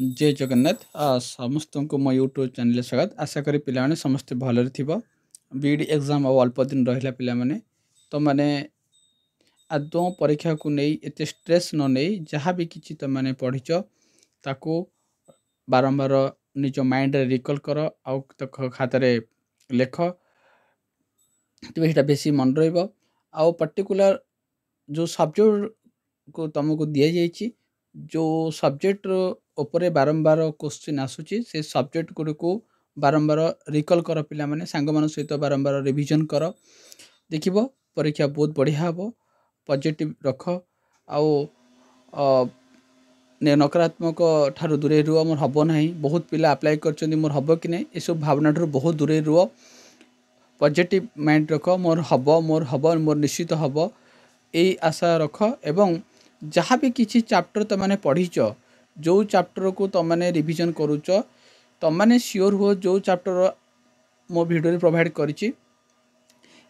जय जगन्नाथ समस्त को मो यूट्यूब चैनल स्वागत आशा करी पिलाने समस्ते भलरे थिबो बीडी एग्जाम और अल्प दिन रहिला पिला माने तो माने आदौ परीक्षा को नहीं एते स्ट्रेस न नहीं जहाँ भी किछि तो माने पढ़िच ताको बारंबार निज माइंड रे रिकॉल कर आउ तो खातारे लेख तो एटा बेसी मन रहइबो आउ पर्टिकुलर जो सब्जेक्ट को तुमको दिया जाइए जो सब्जेक्ट उपरे बारंबार क्वेश्चन आसूची से सब्जेक्ट गुड़ी को बारंबार रिकॉल कर पिला माने सांग मान सहित बारंबार रिवीजन कर देखिबो परीक्षा बहुत बढ़िया हबो पॉजिटिव रख आउ नकारात्मक ठारू दूरे रुह मोर हबो नाही बहुत पिला अप्लाई करछन्ती मोर हबो कि नहीं एसब भावना ठारू बहुत दूरे रुह पॉजिटिव माइंड रख मोर हबो मोर निश्चित हबो यही आशा रख एवं जहाँ भी किसी चैप्टर तुम मैंने पढ़ीच जो चैप्टर को तुम मैंने रिवीजन करुच तुम मैंने श्योर हो जो चैप्टर मो वीडियो प्रोवाइड करी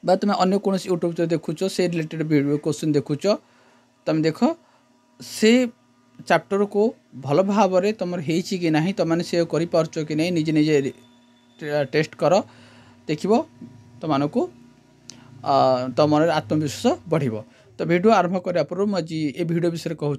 बा तुम अन्य कौन यूट्यूब देखुच से रिलेटेड वीडियो क्वेश्चन देखुच तुम देख से चैप्टर को भल भाव में तुम कि ना तुमने से कर कि नहीं निजे निजे टेस्ट कर देख तुमको तुम मन आत्मविश्वास बढ़ तो वीडियो आरंभ करने पूर्व आज ये वीडियो विषय कहूँ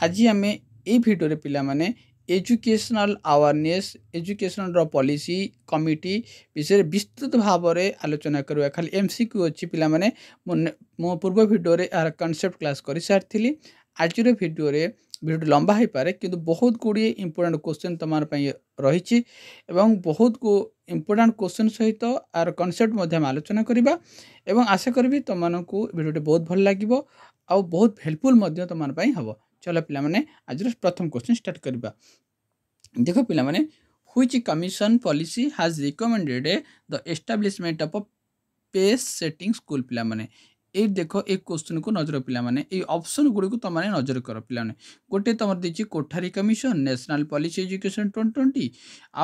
आज आम ये वीडियो पिला माने educational awareness educational policy committee विषय विस्तृत भाव में आलोचना करवा खाली एमसीक्यू अच्छी पिला माने मो पूर्व वीडियो रे यार कॉन्सेप्ट क्लास कर सारी आज वीडियो लंबा हो पारे किंतु बहुत गुड़िए इंपोर्टेंट क्वेश्चन तुम रही बहुत इंपोर्टेंट क्वेश्चन सहित आर कॉन्सेप्ट आलोचना करवा एवं आशा करी तुमको वीडियो बहुत भल लगे आउ बहुत हेल्पफुल तुम हम चलो पिला माने आज प्रथम क्वेश्चन स्टार्ट करवा देख पिला माने which commission policy has recommended the establishment of pace setting school पिला माने ये देख एक क्वेश्चन को नजर पिला माने ये ऑप्शन गुडी को तुम नजर कर पिला माने गोटे तुम देछि Kothari commission national policy education 2020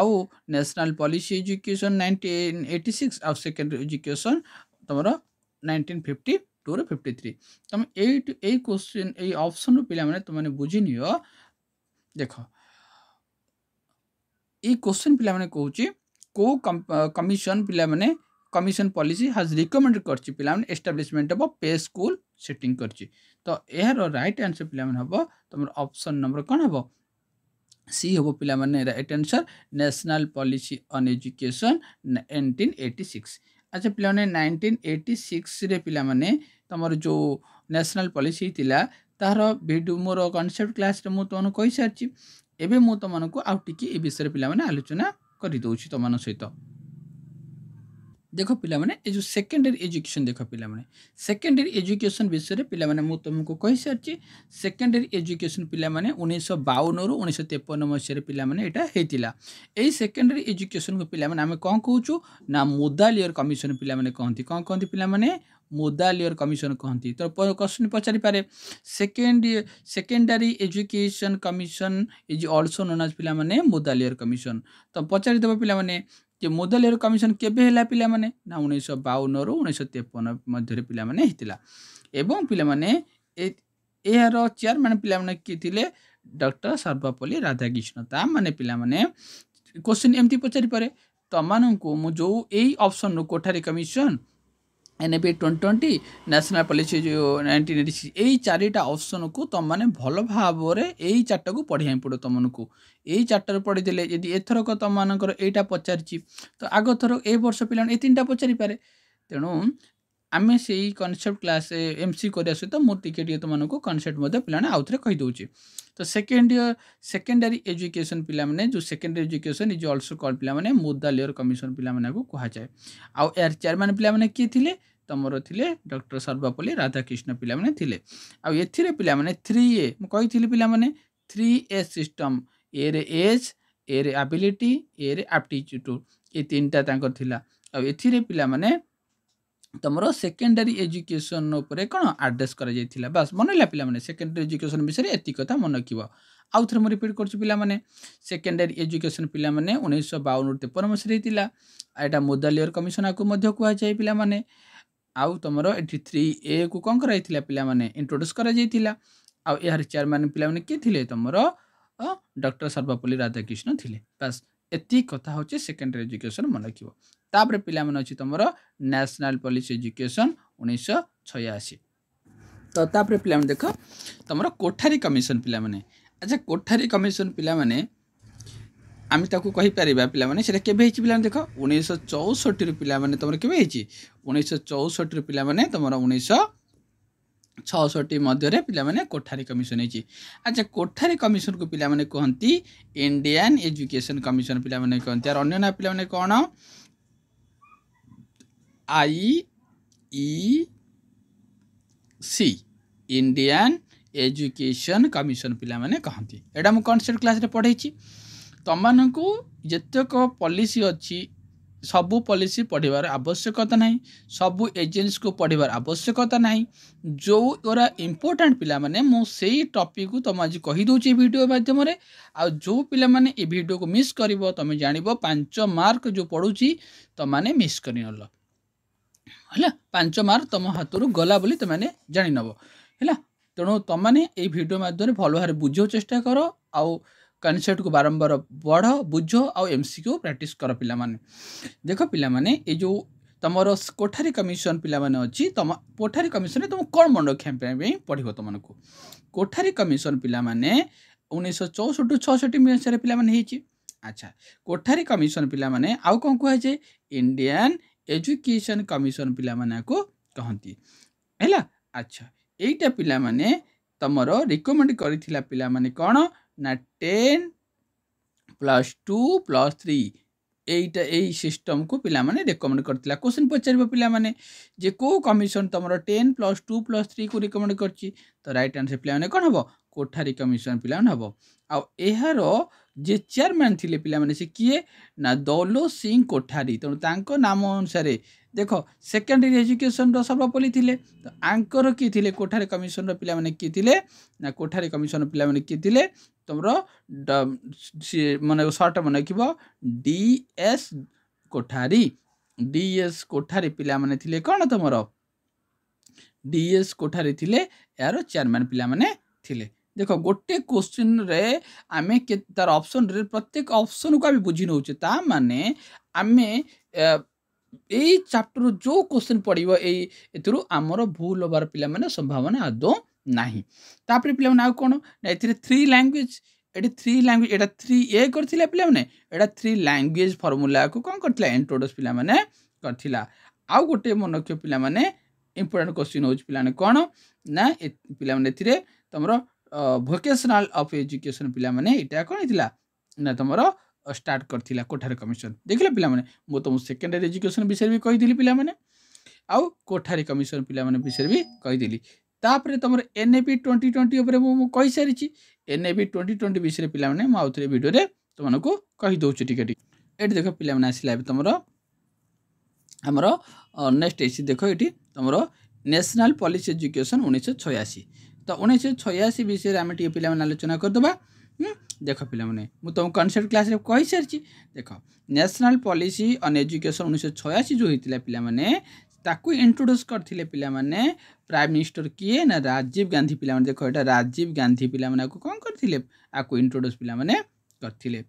आउ नेशनल पॉलिसी एजुकेशन 1986 आउ सेकेंडरी एजुकेशन तुमरा 1952 रो 53 तुम ए क्वेश्चन ए ऑप्शन पिला माने तुम बुझी नियो देख ये क्वेश्चन पिला माने कहूची को कमिशन पिला माने कमिशन पॉलिसी हैज रिकमेंड करछि पिला माने एस्टैब्लिशमेंट ऑफ पे स्कूल सेटिंग करछि तो एहर राइट आंसर पिला माने हबो तुम ऑप्शन नंबर कोन हबो सी हबो पिला माने right answer national policy on education 1986 अच्छा पिला माने 1986 रे पिला माने तमर जो नेशनल पॉलिसी थिला तार वीडियो मोर कांसेप्ट क्लास रे मु तमन कहि सारछि एबे मु तमनको आउ टिकी ए विषय पिला माने आलोचना करि दउछि तमन सहित देख पिला माने ए जो सेकेंडरी एजुकेशन देख पिला माने सेकेंडरी एजुकेशन विषय पिला माने मु तुमको कहि सारछि सेकेंडरी एजुकेशन पिला माने 1952 रु 1953 मसिया पिला माने एटा हेतिला एई सेकेंडरी एजुकेशन को पिला माने हम कोन कहउछु ना मुदालियर कमिशन पिला माने कहंती पिला माने मुदालियर कमिशन कहंती तो क्वेश्चन पचारि पारे secondary education commission is also known as पिला माने मुदालियर कमिशन तो पचारि देबो पिला माने जे मुदालियर कमिशन केबे हैला पिला माने ना 1952 रु 1953 मध्य पिला माने हितिला एवं पिला माने एहार चेयरमैन पिला माने कि थिले डॉक्टर सर्वपल्ली राधाकृष्ण ता माने पिला माने क्वेश्चन एमती पचारि पारे तमानंको मु जो एई ऑप्शन नो Kothari commission NEP 2020 national policy जो 1986 यही चारिटा ऑप्शन को तुम मैंने भल भाव में यही चार्टा को पढ़िया पड़ो तुमको यही चार्टर पढ़ीदे यदि एथरक तुम मानकर यहाँ पचारि तो आग थर ए वर्ष पिला ए तीन पचारि पारे तेणु आम से कॉन्सेप्ट क्लास एमसी करने सहित मुझे तुमको कॉन्सेप्ट पिला आउ थे कहीदे तो सेकेंडरी एजुकेशन पिला माने जो secondary education is also called पिला माने मुदालियर कमिशन पिला माने को कहा जाए आउ यार चेयरमैन पिला माने किए थिले तमरो थिले डॉक्टर सर्वपल्ली राधाकृष्ण पिला माने थिले आउ एथिरे पिला माने 3A म कहि थिले पिला माने 3A सिस्टम ए रे एज ए रे एबिलिटी ए रे एप्टीट्यूड ए तीनटा तांकर थिला आउ एथिरे पिला माने तुमर सेकेंडरी एजुकेशन उपरे कौन आड्रेस करा जाइथिला बस मनला पिला माने सेकेंडरी एजुकेशन विषय एति कथा मन रखिबो आउ थरे म रिपीट करछु पिला माने सेकेंडरी एजुकेशन पिला माने 1952 53 मसिया हितिला एटा मुदालियर कमिशन को मध्य कुआ जाय पिला माने आउ तुमर एठी 3A को कोन कराइथिला पिला माने इंट्रोड्यूस करा जाइथिला आउ यार चेयरमैन पिला माने के थिले तुमर डॉक्टर सर्वपल्ली राधाकृष्ण थिले बस एति कथा होचे सेकेंडरी एजुकेशन मन रखिबो तापर पिला मन अछि तमरो नेशनल पॉलिसी एजुकेशन 1986 तो तापर पिला मन देखो तमरो कोठारी कमिशन पिला माने अच्छा कोठारी कमिशन पिला माने आम ताकू कहि परिबा पिला माने सेटा केबे हिची पिला देखो 1964 रु पिला माने तमरो केबे हिची 1964 रु पिला माने तमरो 1966 मध्य पिला माने कोठारी कमिशन हिची अच्छा कोठारी कमिशन को पिला माने कहंती इंडियन एजुकेशन कमिशन पिला माने कहंती और अन्य ना पिला माने कोन IEC इंडियन एजुकेशन कमिशन पिला माने कहंती एडा मु कॉन्सेप्ट क्लास रे पढैची तमनको जतक पॉलिसी अच्छी सबू पॉलिसी पढ़वार आवश्यकता नहीं सबू एजेंसी को पढ़वार आवश्यकता नहीं जो ओरा इंपोर्टेंट पिला माने मु सेही टॉपिक को तुम आज कहि दोची वीडियो माध्यम रे आ जो पिला माने ए वीडियो को मिस करिवो तुम जानिबो 5 मार्क जो पढुची त माने मिस करि नलो हला 5 मार्क तुम हातरु गला बोली त माने जानि नबो हला तेणु तुम माने ए वीडियो माध्यम भलो भारे बुझो चेष्टा करो आ कॉन्सेप्ट को बारंबार पढ़ बुझ आ एमसीक्यू प्रैक्टिस कर पिला माने देखो पिला माने ए जो तमरो कोठारी कमिशन पिला माने अछि तम कोठारी कमिशन तुम कोन मन रखिया पे पढ़िबो तुमनको कोठारी कमिशन पिला माने 1964-66 मसीह पिला माने हिची अच्छा कोठारी कमिशन पिला माने आउ कोन कहै छै इंडियन एजुकेशन कमिशन पिला माने को कहंती हैला अच्छा एटा पिला माने तमरो रिकमेंड करिथिला पिला माने कोन ना 10+2+3 एटा एई सिस्टम को पिला माने रिकमेंड करथिला क्वेश्चन पचारबो पिला माने जे को कमिशन तमरो 10+2+3 को रिकमेंड करची तो राइट आंसर पिला माने कोन हबो कोठारी कमिशन पिला माने हबो आ एहारो जे चेयरमैन थिले पिला माने से किए ना दौलो सिंह कोठारी तो तांको नाम अनुसार देखो सेकेंडरी एजुकेशन रो सर्वपल्ली थिले तो आंकर की थिले कोठारी कमिशन रो पिला माने की थिले ना कोठारी कमिशन पिला माने की थिले तुमरो माने शॉर्ट माने किबो डीएस कोठारी पिला माने थिले कोन तुमरो डीएस कोठारी थिले यार चेयरमैन पिला माने थिले देखो गोटे क्वेश्चन रे आमे के तार ऑप्शन रे प्रत्येक ऑप्शन को आमे बुझी नउचे ता माने आमे एई चैप्टर जो क्वेश्चन पड़िबो एई एतरु हमरो भूल होबार पिला माने संभावना आदो नाही तापर पिला माने आ कोन एथिरे 3 लैंग्वेज एडी 3 लैंग्वेज एटा 3 ए करथिला पिला माने एटा 3 लैंग्वेज फार्मूला को कोन करथिला इंट्रोड्यूस पिला माने करथिला आ गोटे मनक्य पिला माने इंपोर्टेंट क्वेश्चन होच पिला माने कोन ना पिला माने एथिरे तमरो वोकेशनल ऑफ एजुकेशन पिला माने इटा कोन हितला ना तमरो स्टार्ट करथिला कोठारी कमिशन देखले पिला माने मो तुम सेकेंडरी एजुकेशन विषय भी कहि दिली पिला माने आउ कोठारी कमिशन पिला माने विषय भी कहि दिली तापर तमरो एनएपी 2020 ऊपर मो कहि सारिची एनएपी 2020 विषय पिला माने मो आउथरे वीडियो रे तुमनको कहि दोछु टिके टिके एटी देखो पिला माने आसिला तमरो हमरो नेक्स्ट एसी देखो एटी तमरो नेशनल पॉलिसी एजुकेशन 1986 तो 1986 विषय आम टे पिला आलोचना करदबा देख पिला माने मु तुम कॉन्सेप्ट क्लास रे कहि सारची देखो नेशनल पॉलिसी ऑन एजुकेशन 1986 जो हितला पिला माने ताकू इंट्रोड्यूस करथिले पिला माने प्राइम मिनिस्टर किए ना राजीव गांधी पिला माने देखो एटा राजीव गांधी पिला माने को कोन करथिले आकू इंट्रोड्यूस पिला माने करथिले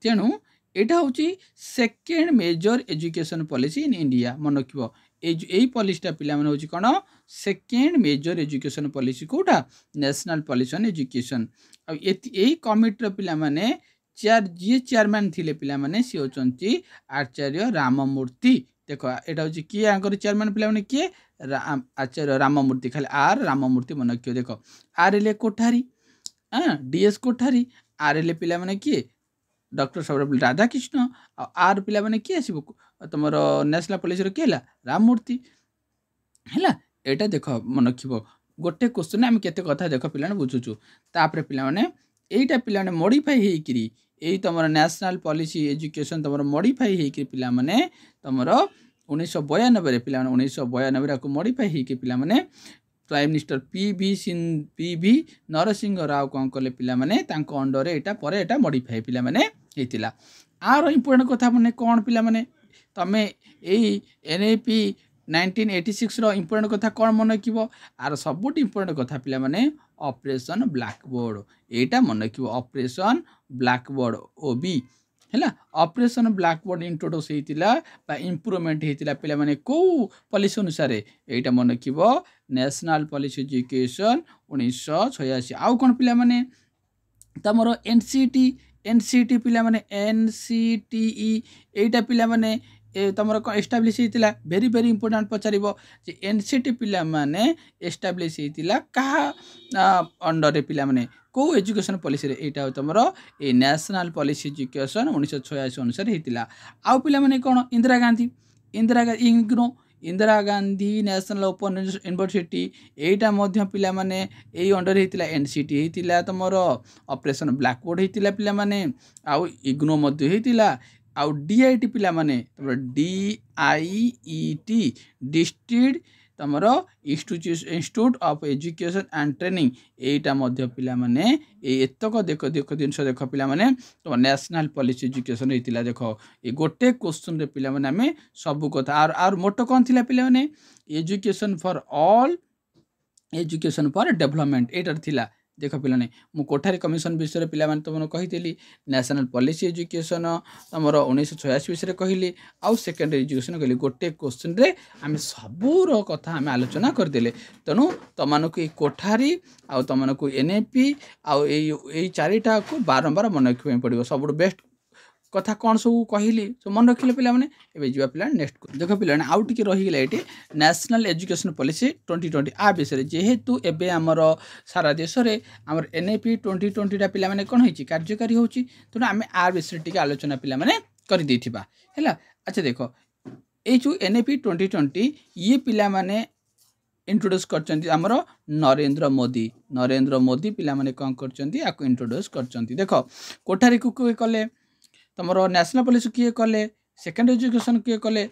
तेनु एटा होची second major education policy in India मन रखिबो एई पॉलिसीटा पिला माने होची कोन सेकेंड मेजर एजुकेशन पॉलिसी कोटा नेशनल पॉलिसी ऑन एजुकेशन आ एई कमिटी पिला माने चेयरमैन थिले पिला माने सी होचंती आचार्य राममूर्ति देखो एटा होची की आंकर चेयरमैन पिला माने की आचार्य राममूर्ति खाली आर राममूर्ति मन रखियो देखो आर एले कोठारी डीएस कोठारी आर एले पिला माने की डॉक्टर सर्वपल्ली राधाकृष्ण आर पिला माने की आसीबो तमरो नेशनल पॉलिसी रो केला राममूर्ति हैला एटा देखो मन रखिबो गोटे क्वेश्चन हम केते कथा देखो पिला ने बुझुचु तापर पिला माने एटा पिला ने मॉडिफाई हेकरी एई तमरो नेशनल पॉलिसी एजुकेशन तमरो मॉडिफाई हेकरी पिला माने तमरो 1992 रे पिला माने 1992 को मॉडिफाई हेकरी पिला माने prime minister PV Narasimha Rao कोन कले पिला माने तांको अंडर एटा परे एटा मॉडिफाई पिला माने हेतिला आरो इंपोर्टेंट कथा माने कोन पिला माने तमे एई एनएपी 1986 रो इंपोर्टेंट कथा कोन मन रखिबो आर सबुट इंपोर्टेंट कथा पिला माने ऑपरेशन ब्लैकबोर्ड एटा मन रखिबो ऑपरेशन ब्लैकबोर्ड ओबी हैला ऑपरेशन ब्लैकबोर्ड इंट्रोड्यूस हेतिला बा इंप्रूवमेंट हेतिला पिला माने को पॉलिसी अनुसार एटा मन रखिबो नेशनल पॉलिसी एजुकेशन 1986 आउ कोन पिला माने तमरो एनसीटी पिला माने एनसीटीई एटा पिला माने तुम एस्टाब्लीश होता भेरी भेरी इंपोर्टाट पचार एनसीटी पिला माने एस्टाब्लीश होता क्या अंडर पिला माने को एजुकेशन पॉलिसी रे एटा तुम ए नेशनल पॉलिसी एजुकेशन 1986 अनुसार होता आउ पिला माने कौन Indira Gandhi national open university एटा पिला माने ए अंडर होता एनसीटी होता तुम ऑपरेशन ब्लैकबोर्ड होता पिला माने आउ इग्नो होता आउ डीआईटी पिला माने डीआईईटी डिस्ट्रिक्ट तमरो institute of education and training एटा पिला माने एतक देख जिनस देख पिला माने तुम नेशनल पॉलिसी एजुकेशन होता देख ये गोटे क्वेश्चन रे पिला माने आमे सब कथा आर मोटो कौन थिला पिला माने education for all education for development एटार थिला देख पिलाने मु कोठारी कमिशन विषय पिला माने तुमने कही नेशनल पॉलिसी एजुकेशन तुम 1986 विषय कहली आउ सेकेंडरी एजुकेशन कहली गोटे क्वेश्चन रे आम सबूर कथा आम आलोचना करदे तेणु तुमको ये कोठारी आउ तुमको एनएपी आउ चारिटा को बारंबार मन रखा पड़ो सब बेस्ट कथा कौन सब कहली सब मन रखिले पिला माने एबे जीवा पिला नेक्स्ट देख पिला आउ टिके रहिगला एटी नेशनल एजुकेशन पॉलिसी 2020 आ विषय जेहेतु एबे हमर सारा देश रे हमर एनएपी 2020 टा पिला माने कोन होईची कार्यकारी होची तेणु आमे आ विषय टिके आलोचना पिला माने करि देथिबा हैला अच्छा देखो ए जो एनएपी 2020 ये पिला माने इंट्रोड्यूस करचंती हमर नरेंद्र मोदी पिला माने कोन करचंती आको इंट्रोड्यूस करचंती देखो कोठारी को कले तुमर नेशनल पॉलिसी किए कले सेकेंडरी एजुकेशन किए कले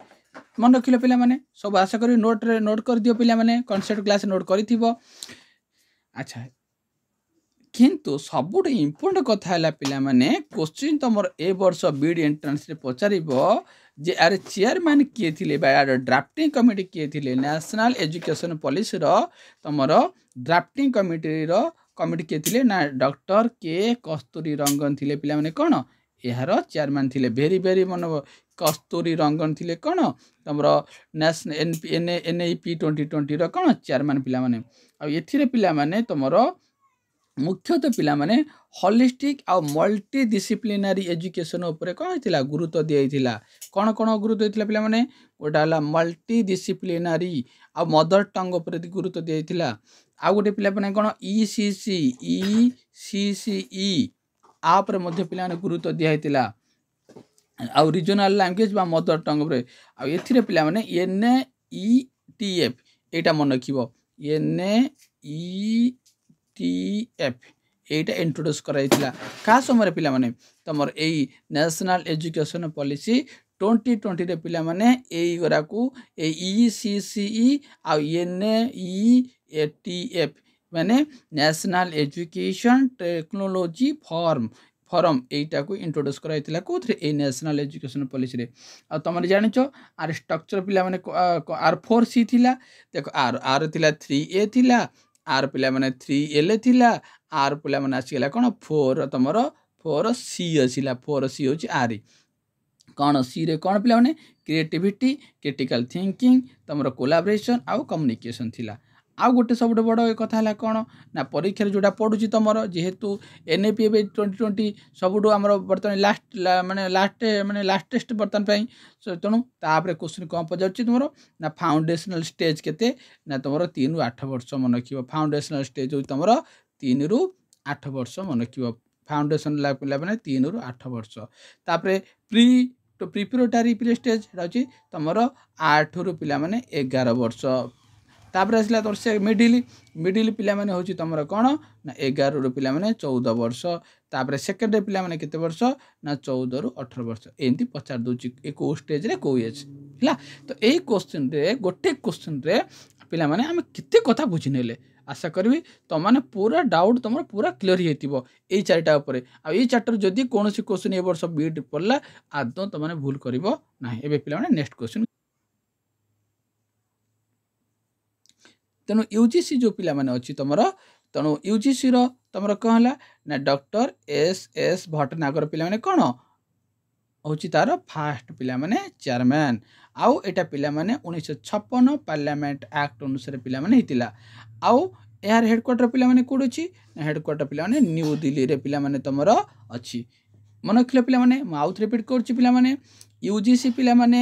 मन रखिले पिला माने सब आशा करी नोट कर दियो पिला माने कॉन्सेप्ट क्लास नोट करिथिबो अच्छा किंतु सबुठ इम्पोर्टेंट कथा है पिला माने क्वेश्चन तुमर ए वर्ष बीड एंट्रेंस रे पचारिबो जे आर चेयरमैन किए थिले बा आर ड्राफ्टिंग कमिटी किए थिले नेशनल एजुकेशन पॉलिसी रो तुमर ड्राफ्टिंग कमिटी किए थिले ना डॉक्टर के कस्तूरी रंगन थिले पिला माने कोन यार चेयरमैन थिले भेरी भेरी मन कस्तूरी रंगन थिले कौन तुम नेशनल एनईपी 2020 रो कौन चेयरमैन पिला माने आ एथिरे पिला माने तुमर मुख्यतः पिला माने होलिस्टिक आ मल्टी डिसिप्लिनरी एजुकेशन ऊपर कौन होइतिला गुरुत्व दिया कौन कौन गुरुत्व होइतिला पिला माने गोटा हला मल्टी डिसिप्लिनरी आ मदर टंग ऊपर गुरुत्व दिया आ गोटे पिला माने कौन ईसीसीई आप पिला गुरुत्व दिया आउ रिजनल लैंग्वेज बा मदर टंग आ एथिरे पिला माने एनईटीएफ एटा मन रखिबो एनईटीएफ एटा इंट्रोड्यूस कराइतिला का समय पिला माने तमर एई नेशनल एजुकेशन पॉलिसी 2020 रे पिला माने एई गरा को ईसीसीई आ एनईटीएफ माने नेशनल एजुकेशन टेक्नोलॉजी फॉरम एटा को इंट्रोड्यूस कराइतिला कोथरे ए नेशनल एजुकेशन पॉलिसी रे आ तुम जानिचो आर स्ट्रक्चर पिला माने आर 4C थिला देखो आर थिला 3A थिला आर पिला माने 3L थिला आर पिला माने आसीला कोन 4 तमरो 4C आसीला 4C होची आर कौन सी रे कौन पिला माने क्रिएटिविटी क्रिटिकल थिंकिंग तमरो कोलैबोरेशन आउ कम्युनिकेशन थिला आ गोटे सब बड़ कथा है कौन ना परीक्षा जोटा पढ़ुची तुम जेहेतु एनएपी 2020 सब आम बर्तमान लास्ट टेस्ट बर्तमान तेणु तापर क्वेश्चन कौन पचार तुम ना फाउंडेशनल स्टेज केते ना तुम 3 ରୁ 8 वर्ष मन रख फाउंडेशनल स्टेज हो तुम 3 ରୁ 8 वर्ष मन रख फाउंडेशन पिला मैंने 3 ରୁ 8 वर्ष तापर प्रिपरेटरी प्री स्टेज तुम 8 ରୁ पिला माने 11 वर्ष तापर आसला तोर से मिडिल पिला माने होची तमरा कोन ना 11 ରୁ पिला माने 14 वर्ष तापर सेकेंडरी पिला माने केते वर्ष ना 14 ରୁ 18 वर्ष एंती पचार दोची एको स्टेज रे को एज हला तो एई क्वेश्चन रे गोटे क्वेश्चन रे पिला माने हम केते कथा बुझि नेले आशा करबी तो माने पूरा डाउट तुम पूरा क्लियर हेतिबो एई चारटा ऊपर आ एई चैप्टर जदी कोनोसी क्वेश्चन ए वर्ष बीट पड़ला आदो तो माने भूल करिवो नाही एबे पिला माने नेक्स्ट क्वेश्चन तेणु यूजीसी जो पिला माने अच्छी तुम तेणु यूजीसी रो तुम कौन है ना डॉक्टर एस एस भट्टनागर पिला माने कौन हूँ तार फास्ट पिला माने चेयरमैन आउ एटा पिला माने 1956 पार्लियामेंट एक्ट अनुसार पिला माने हितिला आउ यार हेडक्वार्टर पिला माने कोड अछि हेडक्वार्टर पिला माने न्यू दिल्ली रे पिला माने तमर अछि मन रखिले पिला माने म आउथ रिपीट करछि पिला माने यूजीसी पिला माने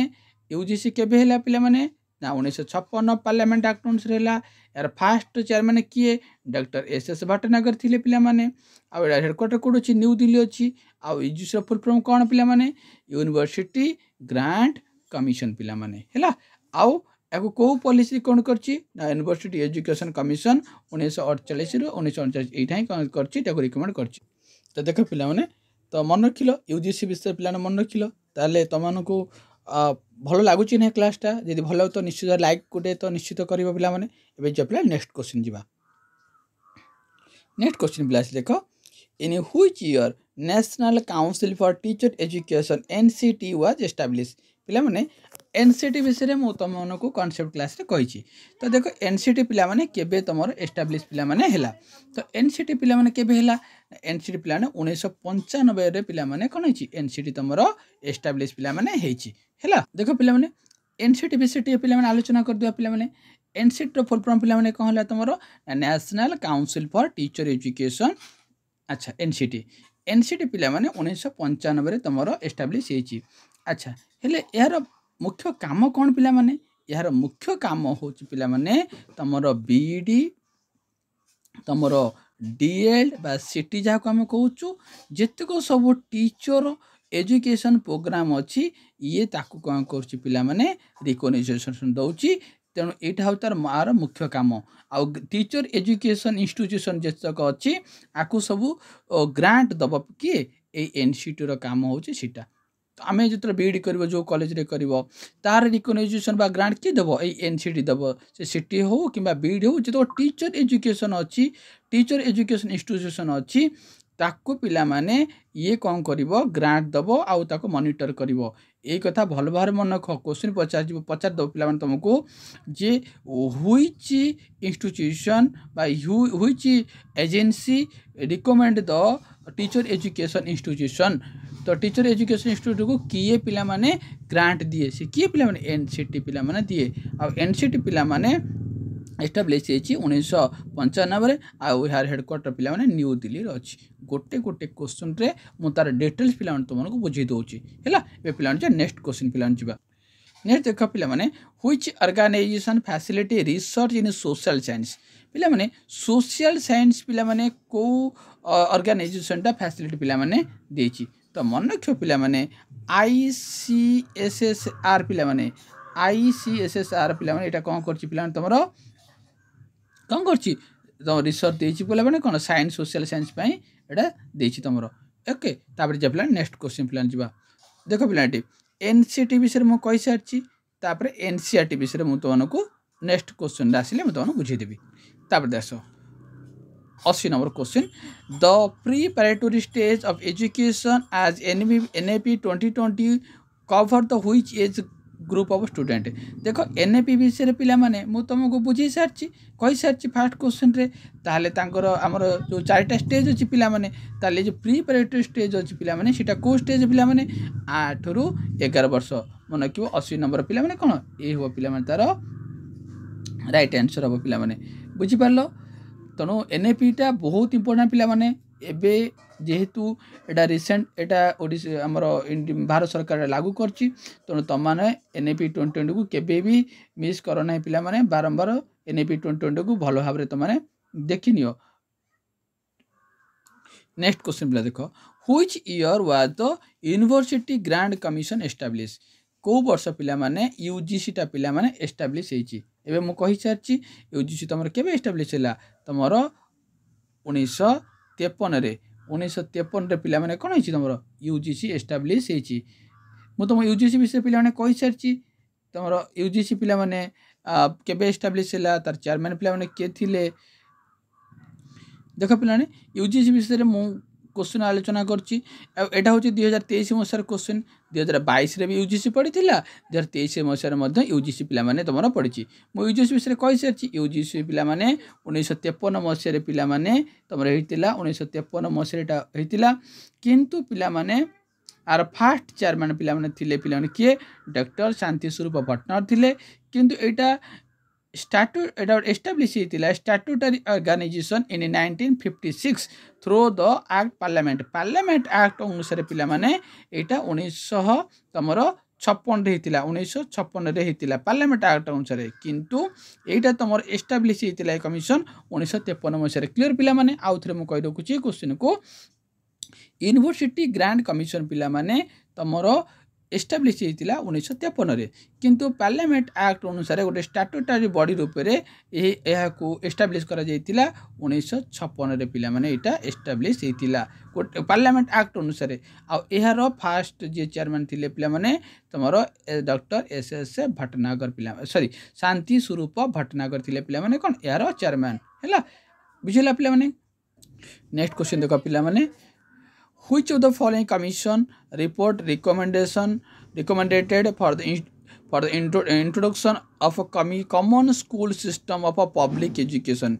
यूजीसी केबे हैला पिला माने ना 1956 पार्लियामेंट एक्ट अनुसार हैला यार फास्ट चेयरमैन किए डॉक्टर एस एस भट्टनागर थिले पिला माने आ हेडक्वार्टर कोड अछि न्यू दिल्ली अछि आ यूजीसी रो फुल फॉर्म कोन पिला माने यूनिवर्सिटी ग्रांट कमिशन पिला माने हैला आउ याको को पॉलिसी कोन करछि ना यूनिवर्सिटी एजुकेशन कमिशन 1948 रो 1949 एटा ही कोन करछि ताको रिकमेंड करछि तो देखो पिला माने तो मन रखिलो यूजीसी विषय पिला मन रखिलो ताले तमानको भल लगुच ना क्लासटा जदि भल तो निश्चित लाइक गोटे तो निश्चित कर पिला माने एबे जे पिला नेक्स्ट क्वेश्चन जीवा नेक्स्ट क्वेश्चन पिला देख इन which year national council for teacher education NCT was establish पिला माने एनसीटी विषय में तुमको कॉन्सेप्ट क्लास रे कही तो देख एनसीटी पिला माने केबे तुमर एस्टाब्लिश पिला माने हैला तो एनसीटी पिला माने केबे हैला एनसीटी पिला माने 1995 रे पिला माने कोन हिची एनसीटी तुमर एस्टाब्लिश पिला माने हेची हैला देखो पिला माने एनसीटी विषय पिला माने आलोचना कर दिया पिला माने एनसीटी रो फुल फॉर्म पिला माने कोन हैला तुमर national council for teacher education अच्छा एनसीटी एनसीटी पिला माने 1995 रे तुमर एस्टाब्लिश हेची अच्छा हेले यार मुख्य काम कौन पिला माने यार मुख्य काम होची पिला माने तमरो बीईडी तमरो डीएल बा सिटी जा को हम कहूचु जेतको सब टीचर एजुकेशन प्रोग्राम अछि ये ताकू कोन करछि पिला माने रिकॉग्नाइजेशन दउछि तेणु एटा हो तार मार मुख्य काम आ टीचर एजुकेशन इंस्टीट्यूशन जेतक अछि आकु सब ग्रांट दब कि ए एनसीटी रो काम होछि सिटा आमे जो बीईडी कर जो कॉलेज रे कर तार रिकॉग्नाइजेशन बा ग्रांट किए देव ये एनसीटी देव से सिटी हो कि बीईडी हो जो टीचर एजुकेशन अच्छी टीचर एजुकेशन इंस्टीट्यूशन अच्छी ताको पिला माने ये कौन करिवो ग्रांट दबो आउ ताको मॉनिटर करिवो ए कथा भल भार मन क्वेश्चन पचार दो पिला माने तुमको जे व्हिच इंस्टीट्यूशन बा which agency recommend the teacher education institution तो टीचर एजुकेशन इंस्टीट्यूट को किए पिला माने ग्रांट दिए से किए पिला माने एनसीटी पिला माने दिए आ एनसीटी पिला माने एस्टाब्लिश होची 1995 रे आ यार हेडक्वार्टर पिला माने न्यू दिल्ली रे अछि गोटे गोटे क्वेश्चन रे मु तार डिटेल्स पिला माने तुमको बुझी दोची हैला ए पिला माने नेक्स्ट क्वेश्चन पिला माने जिबा नेक्स्ट देख पिला माने which organization facility research in social science पिला माने सोशल साइंस पिला माने को ऑर्गेनाइजेशन टा फैसिलिटी पिला माने देची तो मन रखियो पिला माने आईसीएसएसआर पिला माने आईसीएसएसआर पिला माने एटा कोन करछि पिला माने तमरो कोन करछि तो रिसर्च देछि पिला माने कोन साइंस सोशल साइंस पई एटा देछि तमरो ओके तापर जे पिला नेक्स्ट क्वेश्चन पिला जिबा देखो पिला एटी एनसीटी विषय मु कहि सारछि तापर एनसीईआरटी विषय मु तमनको नेक्स्ट क्वेश्चन आसिले मु तमनो बुझी देबी तापर देखो 80 number question the preparatory stage of education as NEP 2020 cover the which age group of student देखो एनएपी विषय पिला माने मु तुमको बुझी सारछि कहि सारछि फर्स्ट क्वेश्चन रे ताले तांकर हमर जो चारटा स्टेज अछि पिला माने ताले जो प्रीपैरेटरी स्टेज अछि पिला माने सेटा को स्टेज पिला माने 8 रु 11 वर्ष मन कि 80 नंबर पिला माने कोन ए हो पिला माने तार राइट आंसर हो पिला माने बुझी पारलो तेणु एनएपीटा बहुत इंपोर्टेंट पिला माने एबे जेहेतु एटा रिसेंट एटा ओडिशा हमर भारत सरकार लागू करछि तेणु तुम माने एनएपी 2020 को केबे भी मिस करो ना पिला माने बारंबार एनएपी 2020 को भलो भाबरे तुम माने देखि नियो नेक्स्ट क्वेश्चन पिला देखो which year was the university grant commission establish को वर्ष पिला माने यूजीसी टा पिला माने एस्टाब्लिश हेछि एबे मु कहि सारछि यूजीसी तमर केबे एस्टाब्लिश हैला तमर 1953 रे 1953 रे पिला माने कोन हिछि तमर यूजीसी एस्टाब्लिश हेछि मु तम यूजीसी विषय पिला माने कहि सारछि तमर यूजीसी पिला माने केबे एस्टाब्लिश हैला तार चेयरमैन पिला माने के थिले देखो पिला माने यूजीसी विषय रे मु क्वेश्चन आलोचना करछि एटा होछि 2023 मसियार क्वेश्चन 2022 रे भी यूजीसी पढ़िथिला 2023 मसियार मध्ये यूजीसी पिला माने तमरा पढ़िछि मो यूजीसी विषय कहि सारछि यूजीसी पिला माने 1953 मसिया रे पिला माने तमरा हेतिला 1953 मसिया रेटा हेतिला किंतु पिला माने आर फास्ट चेयरमैन पिला माने थिले पिला माने किए डॉक्टर शांति स्वरूप भट्टनागर थिले किंतु एटा statute established ହେଇଥିଲା statutory organization in 1956 through the act parliament act ଅନୁସାରେ ପିଲାମାନେ ଏଇଟା 1900 ତମର 56 ରେ ହେଇଥିଲା 1956 ରେ ହେଇଥିଲା ପାର୍ଲାମେଣ୍ଟ ଆକ୍ଟ ଅନୁସାରେ କିନ୍ତୁ ଏଇଟା ତମର ଏଷ୍ଟାବ୍ଲିଶ ହେଇଥିଲା ଏ କମିଶନ 1953 ମସିହାରେ କ୍ଲିୟର ପିଲାମାନେ ଆଉ ଥରେ ମୁଁ କହି ରଖୁଛି क्वेश्चन को यूनिवर्सिटी ग्रांट कमिशन पिलामाने तमर एस्टाब्लिश होता 1953 रे किंतु पार्लियामेंट एक्ट अनुसार गोटे स्टैट्यूटरी बॉडी रूप में यह एस्टाब्लिश करा जायतिला 1956 रे पिलामाने एटा एस्टाब्लिश होता गोटे पार्लियामेंट एक्ट अनुसार आर फास्ट जे चेयरमैन थिले पिलामाने तमर डॉक्टर एस भट्टनागर पिला सॉरी शांति स्वरूप भट्टनागर थिले पिलामाने कोन यार चेयरमैन हैला बुझिला पिलामाने नेक्स्ट क्वेश्चन देखो पिलामाने which of the following commission report recommended for the introduction of a common school system of a public education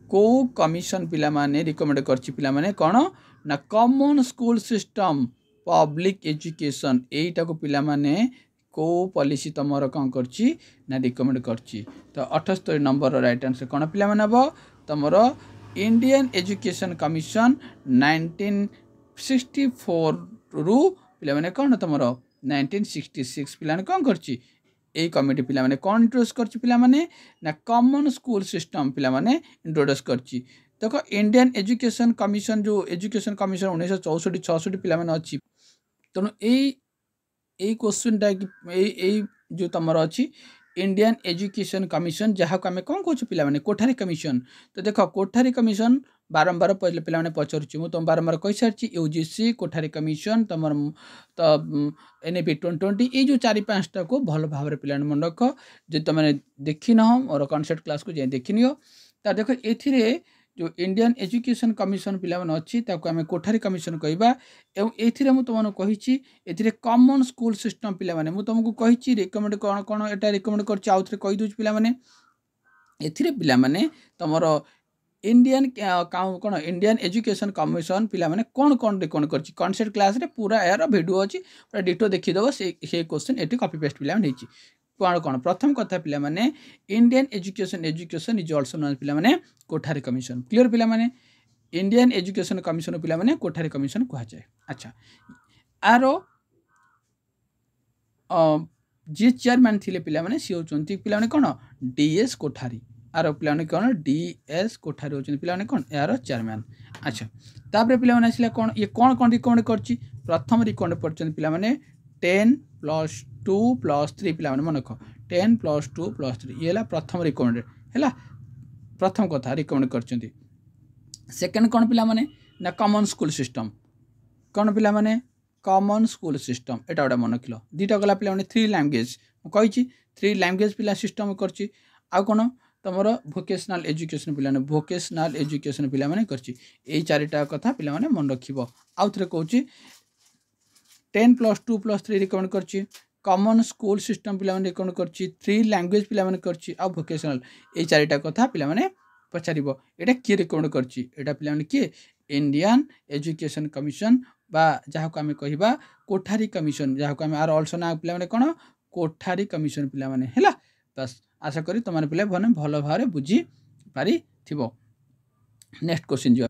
को commission पिला माने रिकमेंड करछि पिला माने कोन ना common school system public education एटा को पिला माने को पॉलिसी तमरो कोन करछि ना रिकमेंड करछि तो 78 नंबर राइट आंसर कोन पिला माने अब तमरो इंडियन एजुकेशन कमिशन 1964 रु पिला माने कोन तमरो 1966 पिला ने कोन करछि ए कमिटी पिला माने कोन इंट्रोड्यूस करछि पिला माने ना कॉमन स्कूल सिस्टम पिला माने इंट्रोड्यूस करछि देखो इंडियन एजुकेशन कमिशन जो एजुकेशन कमिशन 1964 66 पिला माने अछि तनो ए क्वेश्चन टा ए जो तमरो अछि इंडियन एजुकेशन कमिशन जहाँ को आम कौन कौच पे कोठारी कमिशन तो देख कोठारी कमिशन बारंबार पे पचारूँ मुझे तुम बारंबार कही सारी यूजीसी कोठारी कमिशन तुम तो एनएपी 2020 ये जो 4-5टा को भल भाव में पे मन रख जो तुमने देख न मोर कॉन्सेप्ट क्लास को जाए देखनी तो देख ए जो इंडियन एजुकेशन कमिशन पिला माने अछि ताको आमे कोठारी कमिशन कहबा एवं एथिरे मु तुमन कहिछि एथिरे कॉमन स्कूल सिस्टम पिला माने मु तुमको कहिछि रिकमेंड कोन कोन एटा रिकमेंड करछि आउथरे कहि दोछ पिला माने एथिरे पिला माने तमरो इंडियन कोन इंडियन एजुकेशन कमिशन पिला माने कोन कोन रिकमेंड करछि कॉन्सेप्ट क्लास रे पूरा यार वीडियो अछि पूरा डिटो देखि दबो से क्वेश्चन एटी कॉपी पेस्ट पिला माने हिछि कौन कौन प्रथम कथा पिला माने Indian education is also known पिला माने कोठारी कमिशन क्लियर पिला माने इंडियन एजुकेशन कमिशन पिला माने कोठारी कमिशन कहा जाए अच्छा आरो जे चेयरमैन थिले पिला माने सी होचंती पिला माने कोन डीएस कोठारी आरो पिला माने कोन डीएस कोठारी होचंती पिला माने कोन यारो चेयरमैन अच्छा तापर पिला माने आसिला कोन ये कोन कोन रिकमेंड करछि प्रथम रिकमेंड करछन पिला माने 10 + 2 + 3 पिला माने मन रख 10 + 2 + 3 ये ला प्रथम रिकमेंडेड हैला प्रथम कथा रिकमेंड करछंती सेकंड कोन पिला माने ना कॉमन स्कूल सिस्टम कोन पिला माने कॉमन स्कूल सिस्टम एटा ओडा मन रखलो दीटा गला पिला माने 3 लैंग्वेज कहिछि 3 लैंग्वेज पिला सिस्टम करछि आ कोन तमरो वोकेशनल एजुकेशन पिला ने वोकेशनल एजुकेशन पिला माने करछि ए चारिटा कथा पिला माने मन रखिबो आउ थरे कहूछि 10 + 2 + 3 रिकमेंड करछि कॉमन स्कूल सिस्टम पिला माने रिकमेंड करछि 3 लैंग्वेज पिला माने करछि आ वोकेशनल ए चारिटा कथा पिला माने पछारिबो एटा के रिकमेंड करछि एटा पिला माने के इंडियन एजुकेशन कमिशन बा जहा को हमें कहिबा कोठारी कमिशन जहा को हमें आर आल्सो ना पिला माने कोन कोठारी कमिशन पिला माने हैला बस आशा करी तमाने पिला भल भारे बुझी पारी थिबो नेक्स्ट क्वेश्चन जो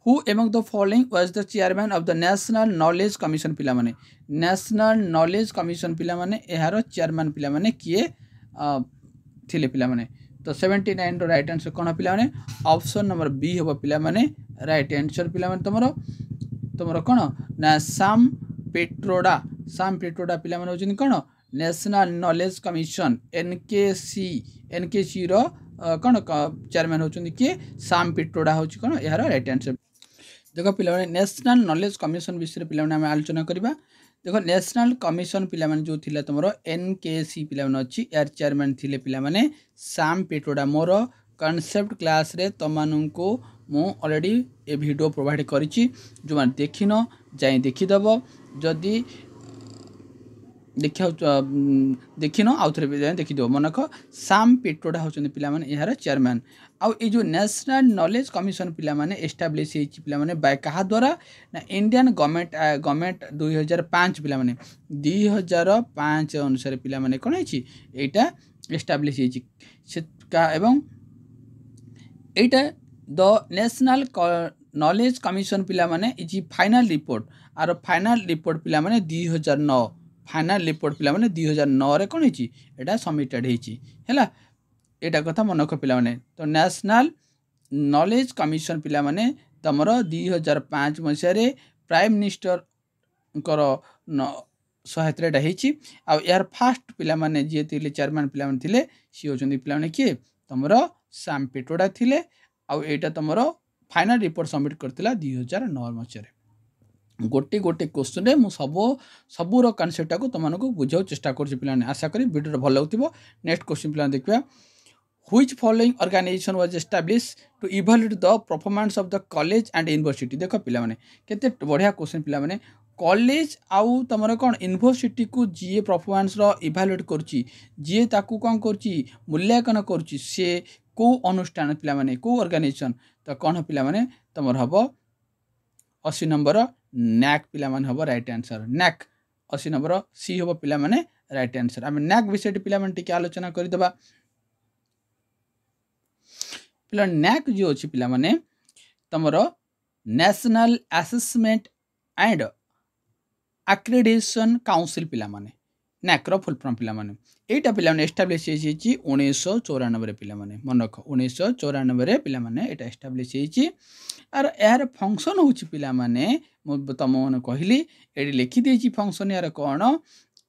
Who among the following was the chairman of the National Knowledge Commission पिला माने National Knowledge Commission पिला माने एहारो चेयरमैन पिला माने किए थिले पिला माने तो 79 रो राइट आंसर कोन पिला माने ऑप्शन नंबर बी होबो पिला माने राइट आंसर पिला माने तमरो कोन ना साम पेट्रोडा पिला माने होजन कोन नेशनल नॉलेज कमिशन एनकेसी रो कोन चेयरमैन होचन कि साम पेट्रोडा होची कोन एहारो राइट आंसर देखो पिला नेशनल नॉलेज कमिशन विषय पिला आम आलोचना करवा देखो नेशनल कमिशन पिला जो थिला तुमरो एनकेसी पिला अच्छी यार चेयरमैन थिले पिला साम पेट्रोडा मोर कॉन्सेप्ट क्लास रे तमनकु मु ऑलरेडी ए वीडियो प्रोवाइड करिछि जो माने देखिनो जाई देखिदबो जदि देखिया देखिन आउ थे देखीदेव मनक साम पिट्रोडा होचंदी पिला माने यार चेयरमैन आउ ए जो नेशनल नॉलेज कमिशन पिला माने एस्टैब्लिश हेछि पिला माने बाय कहा द्वारा ना इंडियन गवर्नमेंट 2005 पिला माने 2005 अनुसार पिला माने कोन हेछि एटा एस्टैब्लिश हेछि एवं एटा द नेशनल नॉलेज कमिशन पिला माने is final report are final report पिला माने 2009 फाइनल रिपोर्ट पिला माने 2009 रे कोन हेछि एटा सबमिटेड हेछि हैला एटा कथा मन रख पिला माने तो नेशनल नॉलेज कमिशन पिला माने तमर 2005 मसिया रे प्राइम मिनिस्टर कर सहायता एटा हेछि आ यार फास्ट पिला माने जे थिले चेयरमैन पिला माने थिले सी होचंदी पिला माने के तमर साम पिटोडा थिले आ एटा तमर फाइनल रिपोर्ट सबमिट करथिला 2009 मसिया रे गोटे गोटे क्वेश्चन रे मु सबूर कनसेप्ट को तुमको बुझाऊ चेष्टा कर पिला आशा करी वीडियो भल लगुव नेक्स्ट क्वेश्चन पिला देखा which following organization was establish to evaluate the performance of the college and university देख पिला माने केते बढ़िया क्वेश्चन पिला माने कॉलेज आउ तमर कौन यूनिवर्सिटी को जी परफॉर्मेंस रो इवैल्यूएट करची जी ताकू कौन करची मूल्यांकन करची से को अनुष्ठान पिला माने को ऑर्गेनाइजेशन तो कौन पिला माने तमर हबो 80 नंबर नैक पिला माने हबो right answer NAAC 80 number C हबो पिला माने राइट आंसर आम नैक विषय पिला माने टिके आलोचना करि दबा पिला नैक जो अछि पिला माने तमरो national assessment and accreditation council पिला माने नैक रो फुल फॉर्म पिला माने एटा पिला माने एस्टैब्लिश हेछि 1994 रे पिला माने मन रख 1994 रे पिला माने एटा एस्टैब्लिश हेछि आर यार फंक्शन होछि पिला माने तमन कहली एडी लिखि देछि फंक्शन यार कोन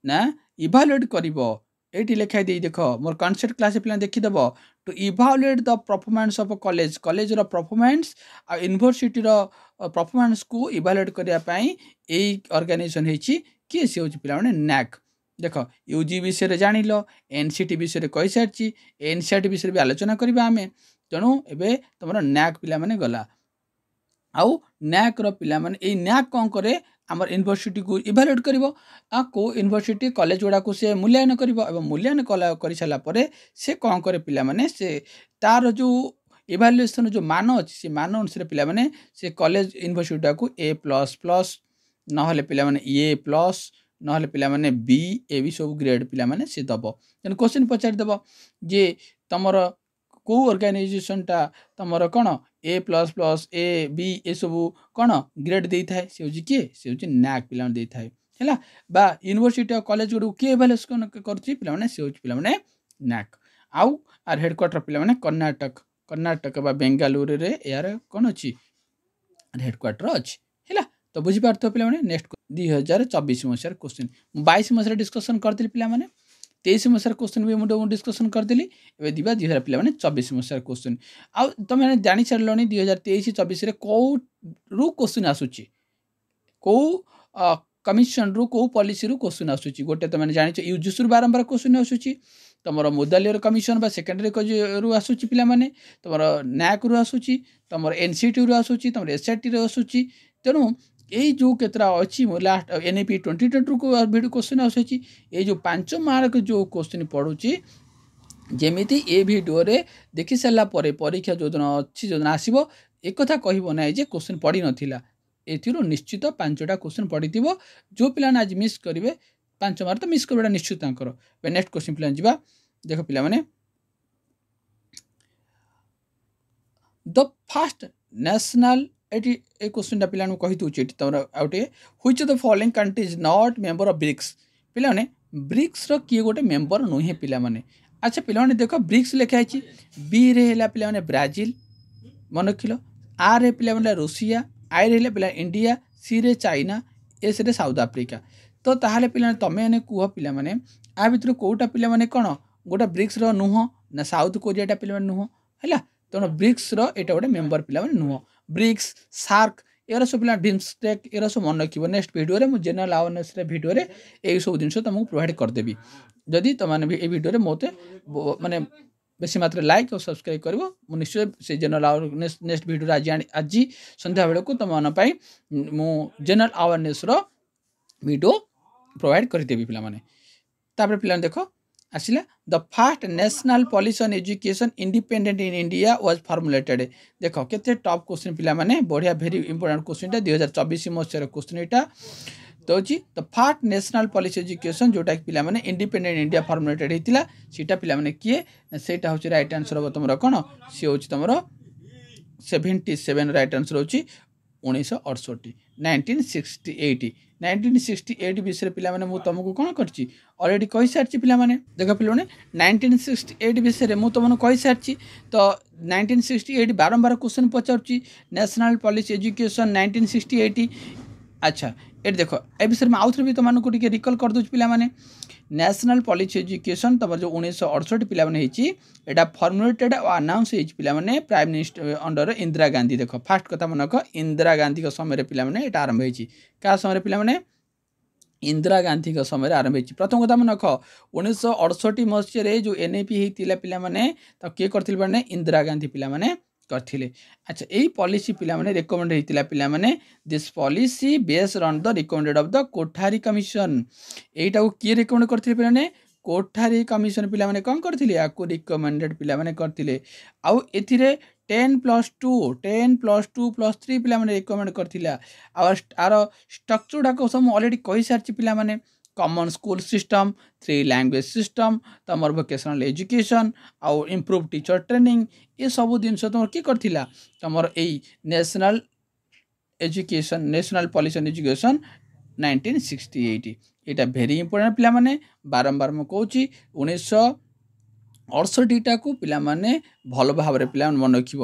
ना इवैल्यूएट करिवो एटी लिखाई दे देख मोर कॉन्सेप्ट क्लास पिला देखि दबो to evaluate the performance of college रो परफॉर्मेंस आ यूनिवर्सिटी रो परफॉर्मेंस को इवैल्यूएट करिया पई एई ऑर्गेनाइजेशन हेछि कि से होछि पिला माने नैक देख यूजी विषय रे जानिलो एनसीटी विषय रे कहि सारछि एनसीटी विषय भी आलोचना करबा हमें तेणु एबे तमरो नैक पिला माने गला आउ नैक रो पिला माने ए नैक कोन करे हमर यूनिवर्सिटी को इवैल्यूएट करिवो आ को यूनिवर्सिटी कॉलेज गुडा को से मूल्यांकन करिवो एवं मूल्यांकन करि साला परे से कोन करे पिला माने से तार जो इवैल्यूएशन जो मान अछि से मान अनुसार पिला माने से कॉलेज यूनिवर्सिटी को A++ नहले पिला माने A+ नहले पिला माने B ए भी सब ग्रेड पिला माने से दबो तन क्वेश्चन पचार दबो जे तमरो को ऑर्गेनाइजेशन टा तमरो कोन A++ A B ए सब कोन ग्रेड देई थाए से होजी के से होजी नैक पिला देई थाए हैला बा यूनिवर्सिटी कॉलेज गुडू के इवैल्यूएशन करछि पिला माने से होजी पिला माने नैक आउ आर हेडक्वार्टर पिला माने कर्नाटक बा बेंगालुरु रे यार कोन अछि हेडक्वार्टर अछि हैला तो बुझी पारतो पिला माने नेक्स्ट 2024 मसिया क्वेश्चन 22 मसिया डिस्कशन करथिल पिला माने 23 मसिया क्वेश्चन भी मुंडो डिस्कशन करथिली एबे दिबा 2000 पिला माने 24 मसिया क्वेश्चन आ तमे जानि छरलोनी 2023 24 रे को रु क्वेश्चन आसुची को कमिशन रु को पॉलिसी रु क्वेश्चन आसुची गोटे तमे जानि छ यूजीसी रु बारंबार क्वेश्चन आसुची तमरो मुदालियर कमिशन बा सेकेंडरी रु आसुची पिला माने तमरो नैक रु आसुची तमरो एनसीटी रु आसुची तमरो एसआईटी रु आसुची तेनु ए जो केतरा अछि लास्ट एनईपी 2022 को वीडियो क्वेश्चन आसुची ए जो 5 मार्क जो क्वेश्चन पढुची जेमिति ए वीडियो रे देखि सला परे परीक्षा जोदना अछि जोदना आसीबो एक कथा कहिबो नै जे क्वेश्चन पढी नथिला एथिरो निश्चित 5टा क्वेश्चन पढिथिबो जो पिलान आज मिस करिवे 5 मार्क तो मिस करबा निश्चित तांकर नेक्स्ट क्वेश्चन पिलान जिबा देखो पिला माने द फर्स्ट नेशनल एटी ए क्वेश्चन टा पिलान कहि दउ एटी तमरा आउटे which of the following country is not member of BRICS पिला माने ब्रिक्स रो की गोटे मेंबर नोहे पिला माने अच्छा पिला माने देखो ब्रिक्स लिखा अछि बी रे हैला पिला माने ब्राजील मन रखिलो आर रे पिला माने रूसिया आई रे हैला पिला इंडिया सी रे चाइना एस रे साउथ अफ्रीका तो ताहाले पिला तमे ने कुह पिला माने आ भितर कोटा पिला माने कोन गोटा ब्रिक्स रो नुह ना साउथ कोरिया टा पिला माने नुह हैला तो ब्रिक्स रो एटा गोटे मेंबर पिला माने नुह ब्रिक्स सार्क एरा सब पिला बिम्स्टेक एरा सब मन रखिबो नेक्स्ट वीडियो रे मु जनरल अवेयरनेस रे वीडियो रे एई सब जिंस तुमको प्रोवाइड कर देबी जदि तमाने भी ए वीडियो रे मोते माने बेसी मात्रा लाइक और सब्सक्राइब कर निश्चय से जनरल अवेयरनेस नेक्स्ट वीडियो आज संध्या बेलू तुम मन मु जनरल अवेयरनेस वीडियो प्रोवाइड करदेवी पे पे देख आसला the fast national policy on education independent in India was formulated देख केते टॉप क्वेश्चन पिला माने बढ़िया भेरी इंपोर्टेंट क्वेश्चन 2024 मसीहार क्वेश्चन यहाँ तो the fast national policy education जोटा कि पे इंडिपेंडेंट इंडिया फॉर्मुलेटेड होता सीटा पे किए सेटा हूँ राइट आंसर हम तुम कौन सी हूँ तुम 77 राइट आंसर हूँ 1968 1968 विषय पे तुमको कौन कर अलरेडी कही सारी पे देख पे 1968 विषय में तुमको कही सारी तो 1968 बारंबार क्वेश्चन पचार नेशनल पॉलिसी एजुकेशन 1968 अच्छा ये देख ए विषय में आउ थे भी तुमको रिकल कर दूँ पे नेशनल पॉलिसी एजुकेशन तुम जो 1968 पे फॉर्मुलेटेड और अनाउंस पे prime minister under Indira Gandhi देख फास्ट कथा मनक इंदिरा गांधी का समय पे यहाँ आरंभ होती क्या समय पे इंदिरा गांधी का समय आरंभ होती प्रथम कथा मनक 1968 मसीह जो एनईपी होता पे तो किए कर इंदिरा गांधी पे करथिले अच्छा यही पॉलिसी पिलाने रिकमेंड होता पिलाने this policy based on the recommended of the Kothari commission यहीटा को किए रिकमेंड करथिले पिलाने कोठारी कमिशन पिलाने कौन करथिले याको रिकमेंडेड पिलाने करथिले आउ एथिरे 10+2+3 पिलाने रिकमेंड करथिला आर स्ट्रक्चर डाको सब ऑलरेडी कहि सारछि पिलाने common school system 3 language system तमर वोकेशनल एजुकेशन आउ इम्प्रूव टीचर ट्रेनिंग ये सब जिनस तुम किए करथिला तुमर यही national education national policy on education 1968 यहाँ भेरी इंपोर्टेंट पिलाने बारंबार मुझे कहूँ 1968 को पिलाने भल भाव में पिला मन रख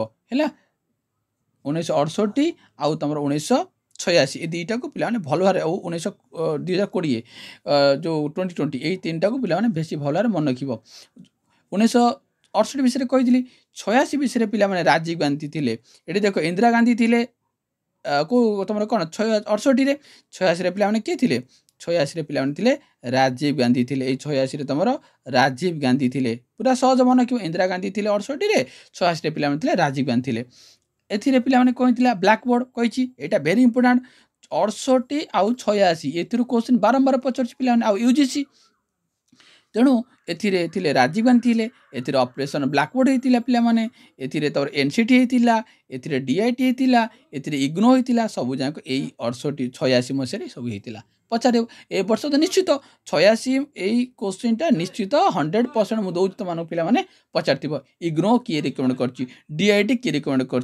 1968 आउ तुम 1986 ये दुईटा को पिलाने भल भाव 2020 जो 2020 यही 3टा को पिलाने बेसी भल भाव मन रख 1968 विषय कही 86 विषय पिलाने राजीव गांधी थे ये देख इंदिरा गांधी थे को तुम कौन 68 86 पिलाने किए थे 86 पिलाने थे राजीव गांधी थे ये 86 तुम राजीव गांधी थे पूरा सहज मन रख इंदिरा गांधी थे 68 86 पिलाने थे राजीव गांधी थे एथिरे पिलाने कही ब्लैक बोर्ड कही यहाँ भेरी इंपोर्टाट 68 आउ 86 ए क्वेश्चन बारंबार पचार पिलाने आउ यूजीसी तेणु एथिरे राजीव गांधी थे एथिरे ऑपरेशन ब्लैक बोर्ड होता पिलाने एथिरे तौर एनसीटी होता एथिरे डीआईटी होता एथिरे इग्नो होता सब जाक यही 68 86 मसीह सब होता पचार ए वर्ष तो निश्चित 86 यही क्वेश्चनटा निश्चित 100% मुझे दूँ तुम पे पचार इग्नो किए रिकमेंड कर डीआईटी किए रिकमेंड कर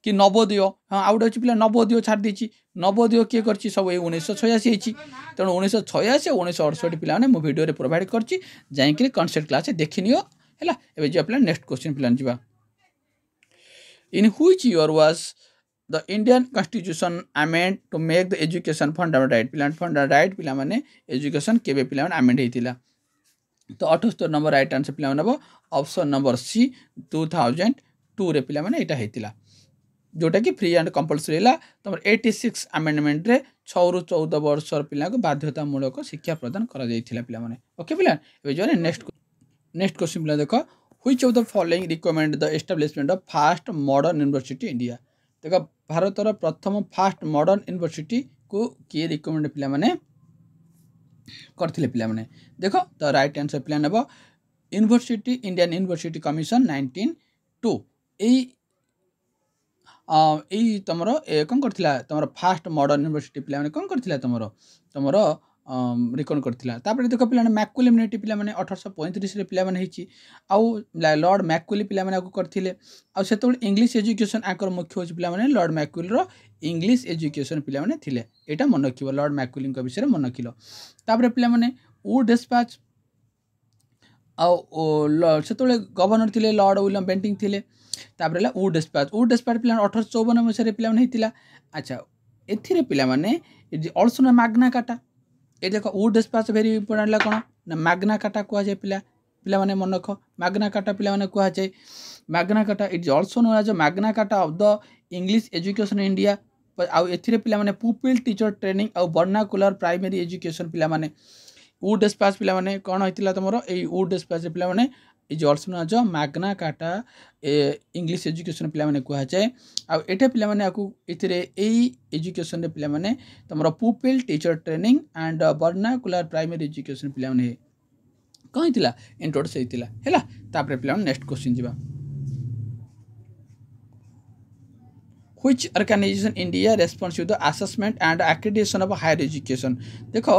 कि नवोदय हाँ आउट अच्छी पिला नवोदय छाड़ी नवोदय किए कर सब 1986 तेणु 1986 1968 पिलाने मो वीडियो प्रोवाइड कर कॉन्सेप्ट क्लास देखनी है जो पे नेक्स्ट क्वेश्चन पिला जा in which year was the Indian constitution amend to make the education fundamental right पिला फंडामेंटल राइट पिलाने एजुकेशन केबे पिलाने अमेंड होता तो 78 नंबर राइट आंसर पिलाने हम ऑप्शन नंबर सी 2002 रे पिलाने यहाँ होता जोटा कि फ्री एंड कंपलसरी है तुम 86 अमेंडमेंट रे 6 ରୁ 14 वर्ष पिला को बाध्यतामूलक शिक्षा प्रदान करा पिलाने ओके पिला जो नेक्स्ट क्वेश्चन पिला देख which of the following recommend the establishment of fast modern university India देख भारतर प्रथम फास्ट मॉडर्न यूनिवर्सिटी को किए रिकमेंड पिलाने करथिले पिलाने देख द राइट आंसर पिला नेब यूनिवर्सिटी इंडियन यूनिवर्सिटी कमिशन 1902 यही तुम कौन कर तुम फास्ट मॉडर्न यूनिवर्सिटी पिलाने कौन कर तुम रिकमेंड करता देख पिलाने मैक्यूली यूनिटी पिलाने 1835 पिलाने आउ लॉर्ड मैक्यूली पिलाने करते आसे इंग्लिश एजुकेशन आंकर मुख्य हो पिलाने लॉर्ड मैक्यूली इंग्लिश एजुकेशन पिलाने थे यहाँ मन रख लॉर्ड मैक्यूली विषय मन रखिल पिलाने वुड डिस्पैच से गवर्नर थे लॉर्ड विलियम बेंटिंग थे वुड डिस्पैच पिला 1854 मसीह पिलाने होता अच्छा एथिरे पिलाने ऑल्सो ना मैग्ना कार्टा ये देख वुड डिस्पैच वेरी इंपोर्टेंट कौन ना मैग्ना कार्टा कहुए पिलाने मन रख मैग्ना कार्टा पिलाने कहुए Magna Carta it is also known as Magna Carta of the English education India आउ एथिरे पिलाने पुपिल टीचर ट्रेनिंग आउ वर्नाकुलर प्राइमरी एजुकेशन पिलाने वुड डिस्पैच पिलाने कौन होता तुम यही वुड डिस्पैच पिलाने is also known as Magna Carta English education पिला माने कुहा जाए आ एटा पिला माने आकु इथिरे एई एजुकेशन रे पिला माने तमरो pupil teacher training and vernacular primary education पिला माने कहीं थिला इंट्रोड्यूस हेतिला हैला तापर पिला नेक्स्ट क्वेश्चन जिबा Which organization in India responds to the assessment and accreditation of higher education? देखो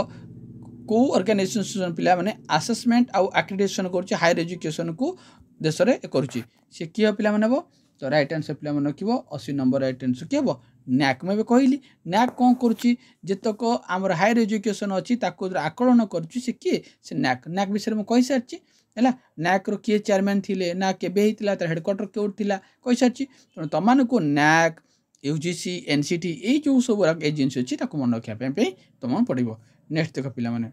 को ऑर्गेनाइजेशन पिला माने असेसमेंट आउ एक्रेडिटेशन करछि हायर एजुकेशन को देश रे करछि से कियो पिला माने बो तो राइट आंसर पिला माने किबो 80 नंबर राइट आंसर किबो नैक में कहली नैक कोन करछि जेतक हमर हायर एजुकेशन अछि ताको आकलन करछि से कि से नैक नैक विषय में कहि सारछि हैला नैक रो के चेयरमैन थिले ना केबे हितला त हेडक्वार्टर केउट थिला कहि सारछि त तमान को नैक यूजीसी एनसीटी ए जो सब एजेंसी अछि ताको मन रखिया पे तमन पड़िबो नेक्स्ट देखो पिला माने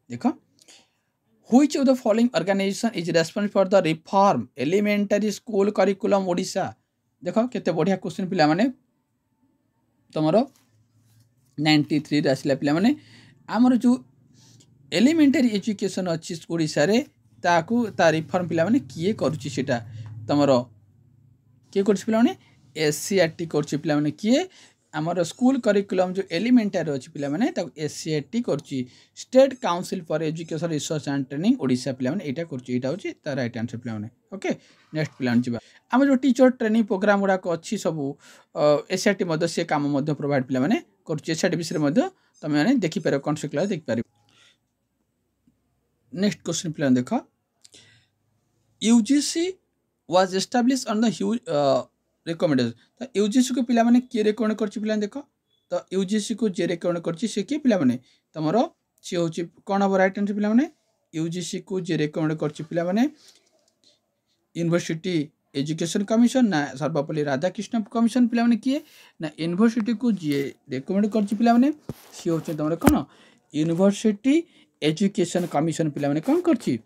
देखो which of the following organization is responsible for the reform elementary school curriculum Odisha देखो केते बढ़िया क्वेश्चन पिला माने तमरो 93 रे आसिला पिला माने हमर जो एलिमेंटरी एजुकेशन अछि ओडिशा रे ताकू ता रिफॉर्म पिला माने किए करूची सेटा तमरो किए करछि पिला माने एससीआरटी करछि पिला माने किए आमर स्कूल करिकुलम जो एलिमेंटरी अछि पिला माने ता एससीआरटी करछि state council for education research and training Odisha पिला माने एटा करछि एटा होछि ता राइट आंसर पिला माने ओके नेक्स्ट पिला जिबा हम जो टीचर ट्रेनिंग प्रोग्राम गुडा को अछि सब एससीआरटी मध्य से काम मध्य प्रोवाइड पिला माने करछि एससीआरटी विषय मध्य तमे माने देखि पारे कॉन्सेप्ट क्लास देखि पारे नेक्स्ट क्वेश्चन पिला देखो UGC was established on the huge recommendation तो यूजीसी को पिला माने के रेकमेंड करछि पिला देखो तो यूजीसी को जे रेकमेंड करछि से के पिला माने तमरो से होछि कोन अब राइट आंसर पिला माने यूजीसी को जे रेकमेंड करछि पिला माने यूनिवर्सिटी एजुकेशन कमिशन ना सर्वपल्ली राधाकृष्ण कमिशन पिला माने किए ना यूनिवर्सिटी को जे रेकमेंड करछि पिला माने से होछि तमरो कोन यूनिवर्सिटी एजुकेशन कमिशन पिला माने कोन करछि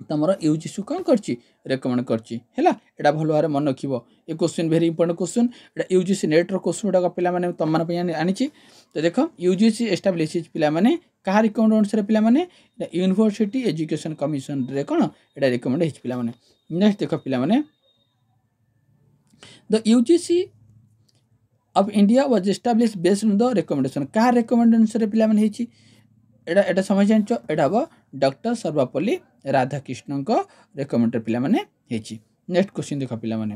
तमरो यूजीसी कोन करछि रेकमेंड करछि हैला एडा भलो भारे मन रखिबो ए क्वेश्चन वेरी इंपोर्टेंट क्वेश्चन एडा यूजीसी नेट रो क्वेश्चन डा पिला माने तम मन पे आनिछि तो देखो यूजीसी एस्टैब्लिशेस पिला माने कहा रिकमेंड अनुसार पिला माने यूनिवर्सिटी एजुकेशन कमिशन रे कोन एडा रिकमेंड हिच पिला माने नेक्स्ट देखो पिला माने the UGC of India was established based on the recommendation कहा रिकमेंड अनुसार पिला माने हिची एडा एडा समझ जानचो एडा बा डॉक्टर सर्वपल्ली राधाकृष्ण को रेकमेंडर पिला माने हेची नेक्स्ट क्वेश्चन देखो पिला माने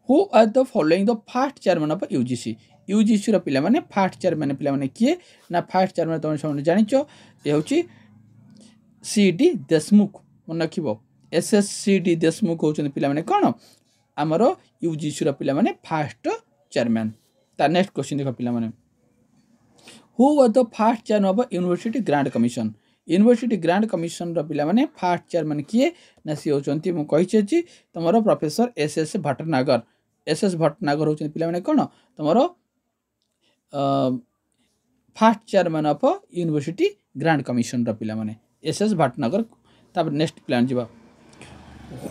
who are the following the first chairman of UGC UGC रो पिला माने फर्स्ट चेयरमैन पिला माने किए ना फर्स्ट चेयरमैन तुम सब जानिचो ए होची सीडी देशमुख मन रखिबो एसएससीडी देशमुख होचन पिला माने कोन हमरो यूजीसी रो पिला माने फर्स्ट चेयरमैन ता नेक्स्ट क्वेश्चन देखो पिला माने who was the first chairman of university grant commission university grant commission रो पिला माने फर्स्ट चेयरमैन किए ना सी होचंती मु कहि छी तमरो professor SS Bhatnagar SS Bhatnagar होचन पिला माने कोन तमरो first chairman of university grant commission रो पिला माने एसएस भट्टनागर तब नेक्स्ट प्लान जिबा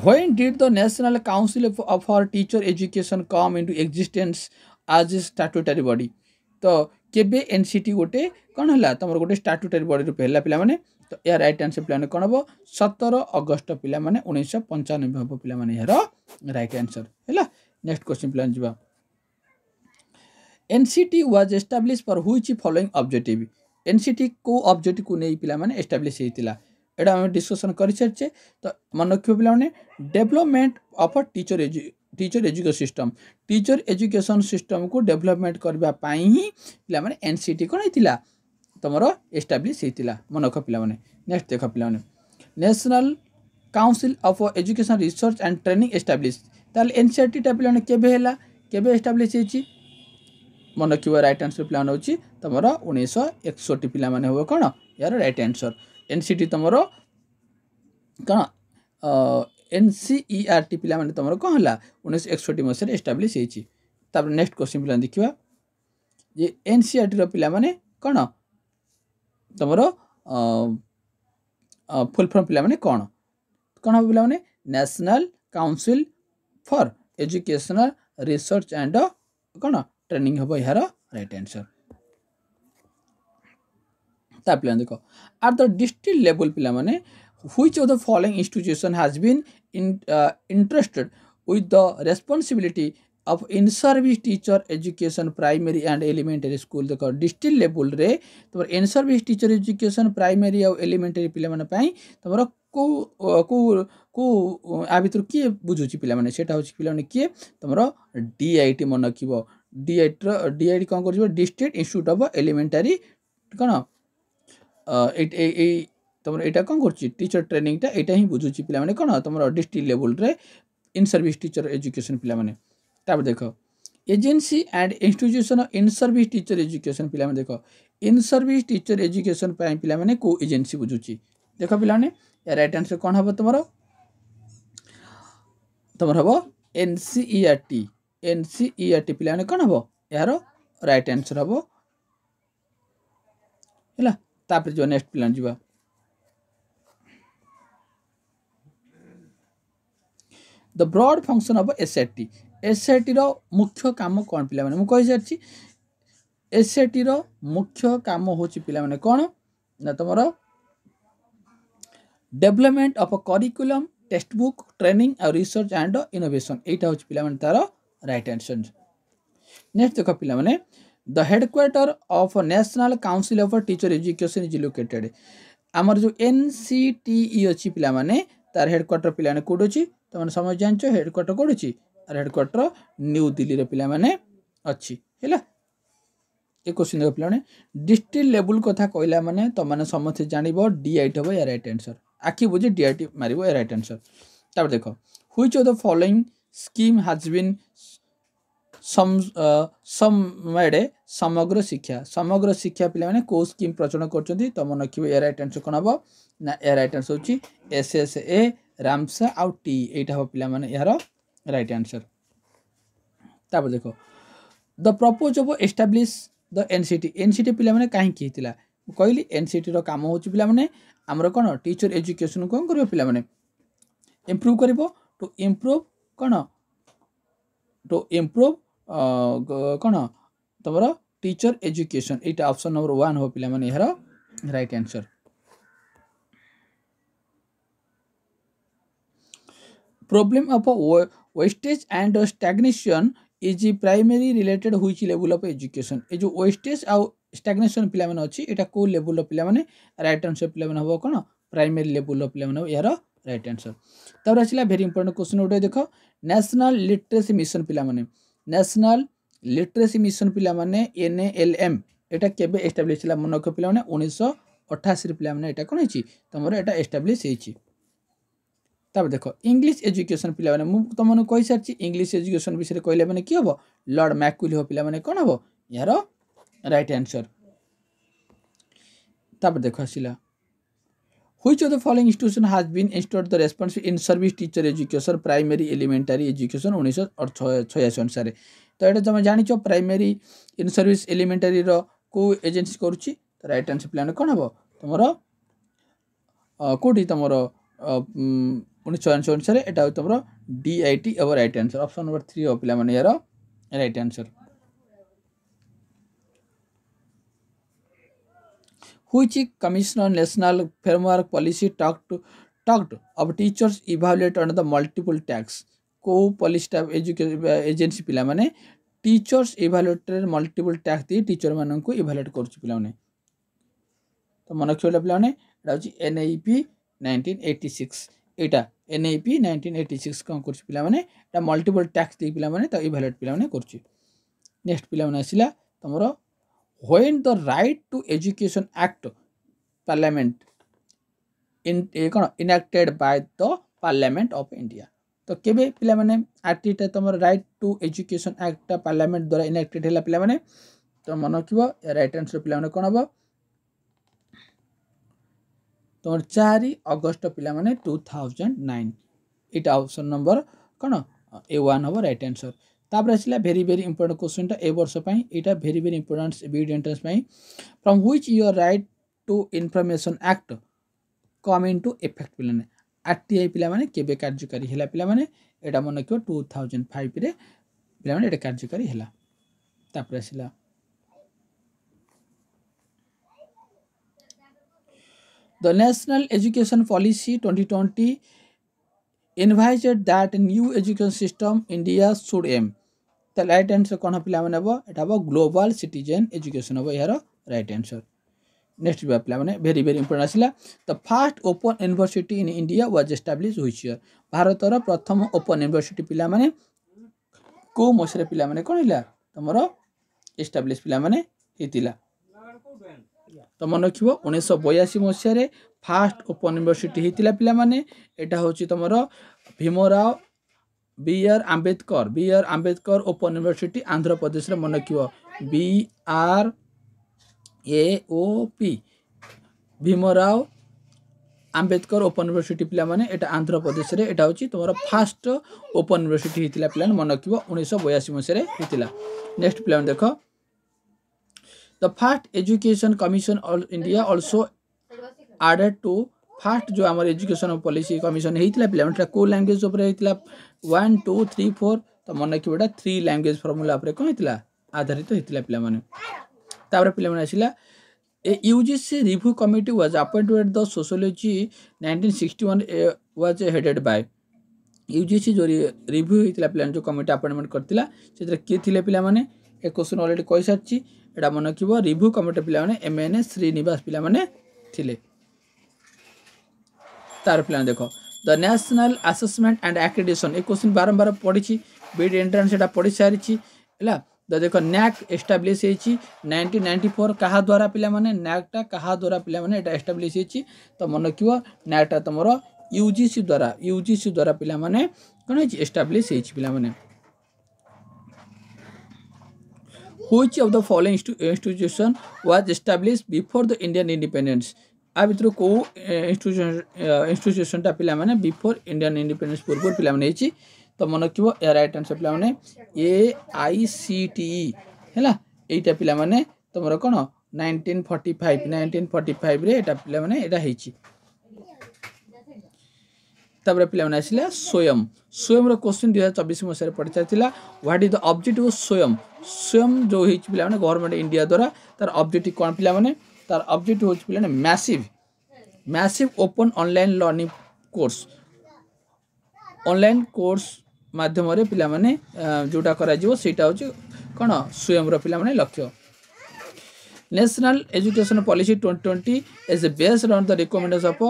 when did the national council for teacher education come into existence as a statutory body तो केबे एनसीटी गोटे कौन है तुम गोटे स्टैट्यूटरी बॉडी रूप है पिला माने तो या राइट आंसर पिला कौन हम 17 अगस्त पिला माने 1995 हम पिला माने यार राइट आंसर है नेक्स्ट क्वेश्चन पिला जिबा NCT was establish for which following objective NCT को ऑब्जेक्टिव को नहीं पिला माने एस्टैब्लिश हेतिला एडा हम डिस्कशन कर छे तो मन रखियो पिला माने development of teacher education system को डेवलपमेंट करबा पाई ही पिला माने एनसीटी कोन हेतिला तमरो एस्टैब्लिश हेतिला मन रख पिला माने नेक्स्ट देखो पिला माने national council of education research and training establish ताल एनसीटी टा पिला केबे हला केबे एस्टैब्लिश हेची मन रखियो राइट आंसर पिला होची तमरो 1961 पिला माने हो कोन यार राइट आंसर एनसीटी तमरो कोन एनसीईआरटी पिला माने तमरो कोन हला 1961 मसे एस्टैब्लिश हेची तब नेक्स्ट क्वेश्चन पिला देखिबा जे एनसीईआरटी रो पिला माने कोन तमरो फुल फॉर्म पिला माने कोन कोन हो पिला माने national council for educational research and cone training हो यार राइट आंसर ତା ପିଲା ଦେଖ ଆଟ୍ ଦ डिस्ट्रिक्ट लेवल पिला माने which of the following institution has been interested with the responsibility of in service teacher education primary and elementary school देखो district level रे तुम in service teacher education primary और elementary पिला माने पई तुमरो को को को आ भितर किए बुझुची पिला माने सेटा होची पिला माने किए तुमरो डीआईटी मन रखिबो डीआईटी कोन करजिबो डिस्ट्रिक्ट इंस्टीट्यूट ऑफ एलिमेंटरी कोन तुम यहाँ कौन कर टीचर ट्रेनिंगटा यहाँ ही बुझुची पिला माने कौन तुम डिस्ट्रिक्ट लेवल रे इन सर्विस टीचर एजुकेशन पिला माने तापर देख agency and institution in service teacher education पिला माने देख इन सर्विस टीचर एजुकेशन पिला माने को एजेंसी बुझुची देख पिला माने राइट आंसर कौन हम तुम हम एनसीईआरटी पिला माने कौन हम यार राइट आंसर हम है तापर जो नेक्स्ट पिला जीवा the broad function of SIET रो मुख्य काम कौन पिला माने मु कहि सारछि एसआईटी रो मुख्य काम होछि पिला माने कौन ना तमरो development of a curriculum textbook training और रिसर्च एंड इनोवेशन एटा होछि पिला माने तारो राइट आंसर नेक्स्ट देखो पिला माने the headquarter of national council of teacher education is located आमर जो एनसीटीई अच्छी पिला माने तार हेडक्वार्टर पिला माने कोड अछि तुम समझ जानछ हेडक्वार्टर कोड अछि और हेडक्वार्टर न्यू दिल्ली रे पिला माने अछि हैला ए क्वेश्चन देखो पिला माने डिस्ट्रिक्ट लेवल कथा कहला माने त माने समझ जानिबो डीआईटी हो या राइट आंसर आखि बुझे डीआईटी मारिबो या राइट आंसर तापर देखो which of the following scheme has been Samagra Shiksha पिला माने को स्कीम प्रचलन करछंती त मन रखिबो ए राइट आंसर कोन हबो ना ए राइट आंसर होची एसएसए रामसा आउ टी एटा हो पिला माने यार राइट आंसर तापर देखो the purpose of establish the NCT पिला माने काहे किथिला कहली एनसीटी रो काम होची पिला माने हमरो कोन टीचर एजुकेशन कोन करबो पिला माने इंप्रूव करबो टू इंप्रूव कौन तुम टीचर एजुकेशन यहाँ ऑप्शन नंबर 1 हो पिला माने यार right answer problem of wastage and stagnation is primary related which level of education ए जो वेस्टेज आ स्टैग्नेशन पिला माने अछि एटा को लेवल ऑफ पिला माने राइट आंसर पिला माने हो कोन प्राइमरी लेवल ऑफ पिला माने यार राइट आंसर तब आसला भेरी इंपोर्टेंट क्वेश्चन उठे देखो नेशनल लिटरेसी मिशन पिला माने नेशनल लिटरेसी मिशन पिला माने एनएलएम एटा केबे एस्टैब्लिश होला मन को पिला माने 1988 रे पिला माने एटा कोन हिची तमरो एटा एस्टैब्लिश हिची तब देखो इंग्लिश एजुकेशन पिला माने मु तमन कहि सारछि इंग्लिश एजुकेशन विषय कहले माने की हबो लॉर्ड मैक्विल हो पिला माने कोन हबो यार राइट आंसर तब देखो आसिला which of the following institution has been installed the responsible in service teacher education primary elementary education 1986 अनुसार तो ये तुम जान प्राइमरी इन सर्विस एलिमेंटरी रो को एजेंसी करुच्ची तो राइट आंसर प्लान कौन हम तुम कौटी तुम 1986 अनुसार यहाँ तुम डीआईटी अब राइट आंसर ऑप्शन नंबर 3 हो पिला माने यार right answer which commissioner national framework policy talked of teachers evaluate under the multiple tax को policy staff education agency पिला माने teachers evaluator multiple tax दी टीचर मानन को evaluate करूची पिला माने तो मन रखियो पिला माने एटा होची NAEP 1986 एटा NAEP 1986 कोन करूची पिला माने एटा multiple tax दी पिला माने तो evaluate पिला माने करूची नेक्स्ट पिला माने आसिला तमरो when the right to education act parliament enacted by the parliament of india तो केबे पिला माने आर्टिटा तमर right to education act parliament द्वारा इनेक्टेड हैला पिला माने तो मन रखिबो राइट आंसर पिला माने कोन हबो तमर 4 अगस्त पिला माने 2009 इटा ऑप्शन नंबर कोन A1 हबो राइट आंसर तापर आसला वेरी वेरी इंपोर्टेंट क्वेश्चन टा ए वर्ष पई एटा very very important video entrance पई from which your right to information act come into effect पिला ने आरटीआई पिला माने केबे कार्यकारी हैला पिला माने एटा मन को 2005 रे पिला माने एटा कार्यकारी हैला तापर आसला the national education policy 2020 advised that new education system India should aim. तो राइट आंसर कौन पिला माने हबो एटा हबो ग्लोबल सिटीजन एजुकेशन हबो यार राइट आंसर। नेक्स्ट बा पिला माने वेरी वेरी इंपोर्टेंट आसिला the first open university in India was establish which year. भारतर प्रथम ओपन यूनिवर्सिटी पिला माने को मसरे पिला माने कोन हिला तमरो एस्टैब्लिश पिला माने हेतिला तो मन रखिबो 1982 मसिया रे फर्स्ट ओपन यूनिवर्सिटी हेतिला पिला माने एटा होची तमरो Bhimrao BR. Ambedkar open university Andhra Pradesh रे मन रखिबो BRAOP Bhimrao Ambedkar open university पिला माने एटा आंध्र प्रदेश रे एटा होची तमरो फर्स्ट ओपन यूनिवर्सिटी हेतिला पिला मन रखिबो 1982 मसिया रे हेतिला। नेक्स्ट पिला देखो the first education commission all India also added to first जो आमर एजुकेशन पॉलिसी कमिशन हेतिला पिला माने को लैंग्वेज ऊपर हेतिला 1 2 3 4 तो मन रखिबो एटा 3 लैंग्वेज फार्मूला ऊपर कोन हेतिला आधारित हेतिला पिला माने। तापर पिला माने आसिला a UGC review committee was appointed the sociology 1961 was headed by UGC जो रिव्यू हेतिला पिला जो कमिटी अपॉइंटमेंट करतिला सेतरे के थिले पिला माने ए क्वेश्चन ऑलरेडी कहि सारची एटा मन रखिबो रिव्यू कमिटी पिला माने एमएनएस श्रीनिवास पिला माने थिले। तार पिला देखो the national assessment and accreditation A question बारंबार पढ़ी बीड एंट्रेंस एटा पढ़ी सारी है तो देखो नैक एस्टाब्लीश होती 1994 कहा द्वारा पिला माने नैकटा कहा द्वारा पिला माने एटा एस्टाब्लीश होती तो मन रखिबो नैकटा तुमर यूजीसी द्वारा पिला माने कोन होची एस्टाब्लीश होती पिला माने। Which of the following institution was established before the Indian independence आ भितर को इंस्टीट्यूशन टा पिला माने बिफोर इंडियन इंडिपेंडेंस पूर्व पिला माने होची तो मन रखिबो या राइट आंसर पिला माने AICTE हैला एटा पिला माने तमरो कोन 1945 रे एटा पिला माने एटा हेची। तबरे पिला माने आसिला स्वयं रो क्वेश्चन 2024 मसिया रे पढ़ा थिला what is the objective of स्वयं जो हेची पिला माने गवर्नमेंट इंडिया द्वारा तार ऑब्जेक्टिव कोन पिला माने तार ऑब्जेक्टिव होची पिला माने massive open online learning course online course माध्यम रे पिला माने जोटा करा जिवो सेटा होची कोन स्वयं रो पिला माने लक्ष्य। National education policy 2020 is based on the recommendation of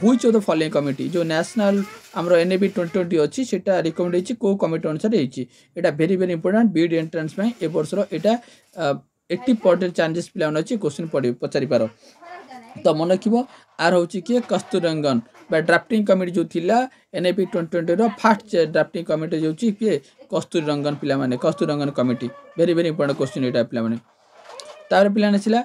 which of the following committee जो नेशनल हमरो एनएबी 2020 अछि सेटा रिकमेंड होची को कमिटी अनुसार होची एटा very very important Beed entrance में ए वर्ष रो एटा 80% चांसेस पिला माने अछि क्वेश्चन पचारि पारो तो मन रखिबो आर होची के कस्तूररंगन बा ड्राफ्टिंग कमिटी जो थिला एनएपी 2020 रो फर्स्ट ड्राफ्टिंग कमिटी जो छि के कस्तूररंगन पिला माने Kasturirangan committee very very important question एटा पिला माने। तार पिला नसिला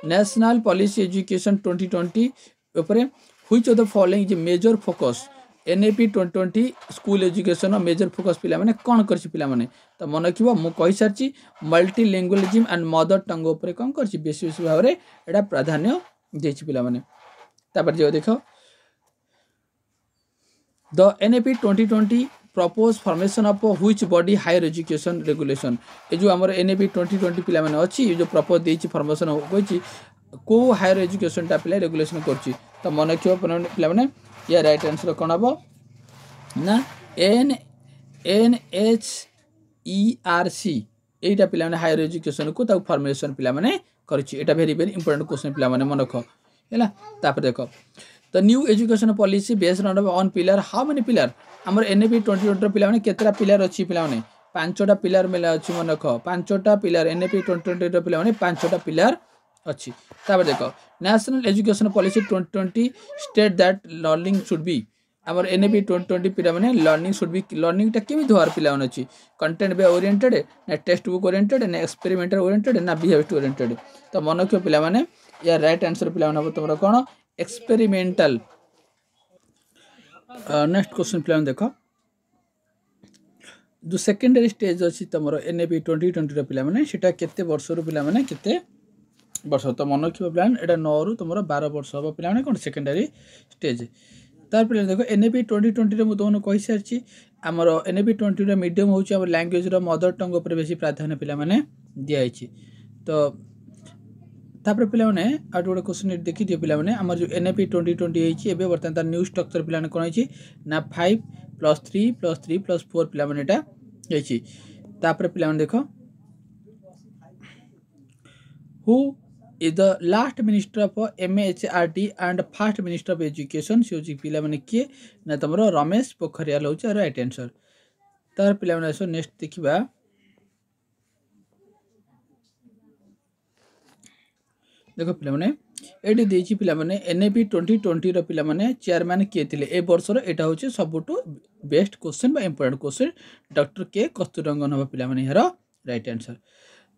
नेशनल पॉलिसी एजुकेशन 2020 ऊपर व्हिच ऑफ द फॉलोइंग जे major focus NAP 2020 school education major focus पिला माने कोन करछि पिला माने तो मन रखिबो मु कहि सारछि मल्टीलिंगुअलिज्म एंड मदर टंग ऊपर कोन करछि विशेष भाव रे एटा प्राधान्य देछि पिला माने। तापर जो देखो the NEP 2020 propose formation of which body higher education regulation ए जो हमर एनएपी 2020 पिला माने अछि जो प्रपोज देछि फॉर्मेशन होछि को हायर एजुकेशन टा पिला रेगुलेशन करछि तो मन रखिबो पिला माने या राइट आंसर कोन हबो ना NHERC एटा पिला माने हायर एजुकेशन को ता फॉर्मेशन पिला माने करछि एटा वेरी वेरी इंपोर्टेंट क्वेश्चन पिला माने मन रखो हैला। तापर देखो the new education policy based on pillar how many pillar हमर एनएपी 2020 पिला माने केतरा पिलर अछि पिला माने पांचटा पिलर मेला अछि मन रखो पांचटा पिलर एनएपी 2020 पिला माने पांचटा पिलर अछि। तापर देखो national education policy 2020 state that learning should be हमर एनएपी 2020 पिला माने लर्निंग शुड बी लर्निंग टा केमि धोर पिला माने अछि कंटेंट बे ओरिएंटेड ना टेक्स्ट बुक ओरिएंटेड ना एक्सपेरिमेंटल ओरिएंटेड ना बिहेवियर ओरिएंटेड तो मन रखो पिला माने या राइट आंसर पिला माने तमरा कोन एक्सपेरिमेंटल। नेक्स्ट क्वेश्चन पिला देखो जो सेकेंडरी स्टेज अछि तमरो एनएपी 2020 रो पिला माने सेटा केते वर्ष रो पिला माने केते वर्ष तो मन रखिबो प्लान एटा 9 रु तमरो 12 वर्ष हो पिला माने कोन सेकेंडरी स्टेज। तार पिला देखो एनएपी 2020 रे मु तमनो कहि सारछि हमरो एनएपी 20 रो मीडियम होछि हमर लैंग्वेज रो मदर टंग ऊपर बेसी प्राधान्य पिला माने दिया आछि तो तापर पे गोटे क्वेश्चन देखी दिए पे आम जो एनएपी 2020 एवं बर्तमान तार न्यू स्ट्रक्चर पे कौन है ना 5+3+3+4 पे पे देख who is the last minister of MHRD and first minister of education सी हूँ पे किए ना तुम रमेश पोखरियाल हूँ राइट आंसर। तार पे नेक्स्ट देखा देख पे ये पे एनएपी 2020 पे चेयरमैन किए थे ए वर्षर यहाँ हूँ सबुठ best question important question doctor K Kasturirangan हम पे यार राइट आंसर।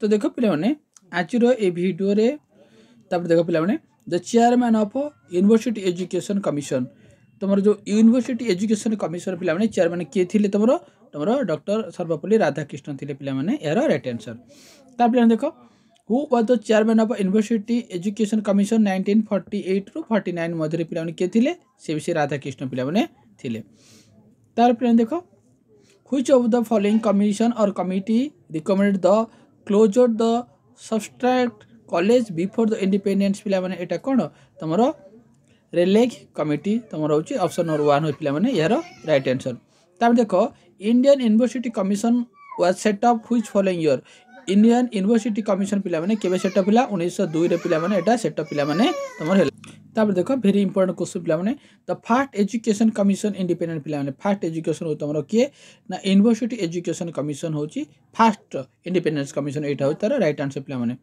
तो देख पे आज ये भिडियो रे देख पे the chairman of university education commission तुम जो यूनिवर्सिटी एजुकेशन कमिशन पे चेयरमैन किए थे तुम डॉक्टर सर्वपल्ली राधाकृष्ण थे पे यार राइट आंसर। तापर देख who was the chairman of university education commission 1948 ରୁ 49 मध्य पे किए थे से भी राधाकृष्ण पे थे। तार पे देख which of the following commission और committee recommended the closure the subtract college before the independence पे यहाँ कौन तुम रेलेग कमिटी तुम रोचे ऑप्शन नंबर 1 पे यार राइट आंसर। तापर देख Indian university commission was set up which following year Indian university commission पे केवे सेटअप है 1902 रे पे सेटअप पे तुम तापर देख वेरी इंपोर्टेंट क्वेश्चन पे the first education commission independent पे फर्स्ट एजुकेशन हो तुम किए ना यूनिवर्सिटी एजुकेशन कमिशन हूँ फर्स्ट इंडिपेंडेंस कमिशन यहाँ हूँ तार राइट आंसर पे।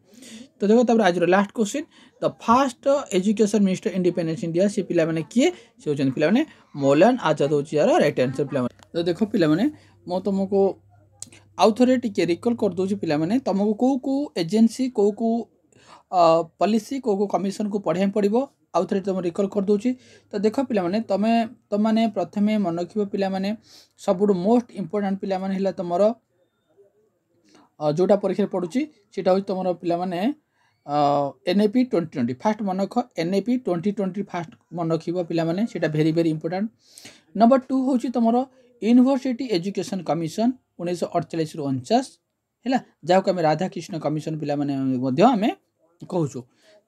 तो देखो तापर आज last question the first education minister independence India से पे किए से होती पे मौलाना आजाद हूँ यार राइट आंसर पे। तो देख पे मो तुमको आउ थे टे रिकल कर दूसरी पे तुमको कौ कौ एजेन्सी कौ कौ पॉलिसी कौ कमिशन को पढ़ाई पड़ो आउ थे तुम रिकल कर दूसरी। तो देख पे तुम मैंने प्रथम मन रखिए पे सब मोस्ट इम्पोर्टाट पे तुम जोटा परीक्षा पड़ुची सीटा हूँ तुम पे एनएपी 2020 फास्ट मन रख एनएपी 2020 फास्ट मन रखिए पे भेरी भेरी इंपोर्टाट। नंबर 2 हूँ तुम यूनिवर्सिटी एजुकेशन कमिशन 1948 ରୁ 49 है जहाँ आम राधाकृष्ण कमिशन पे आम कहूँ।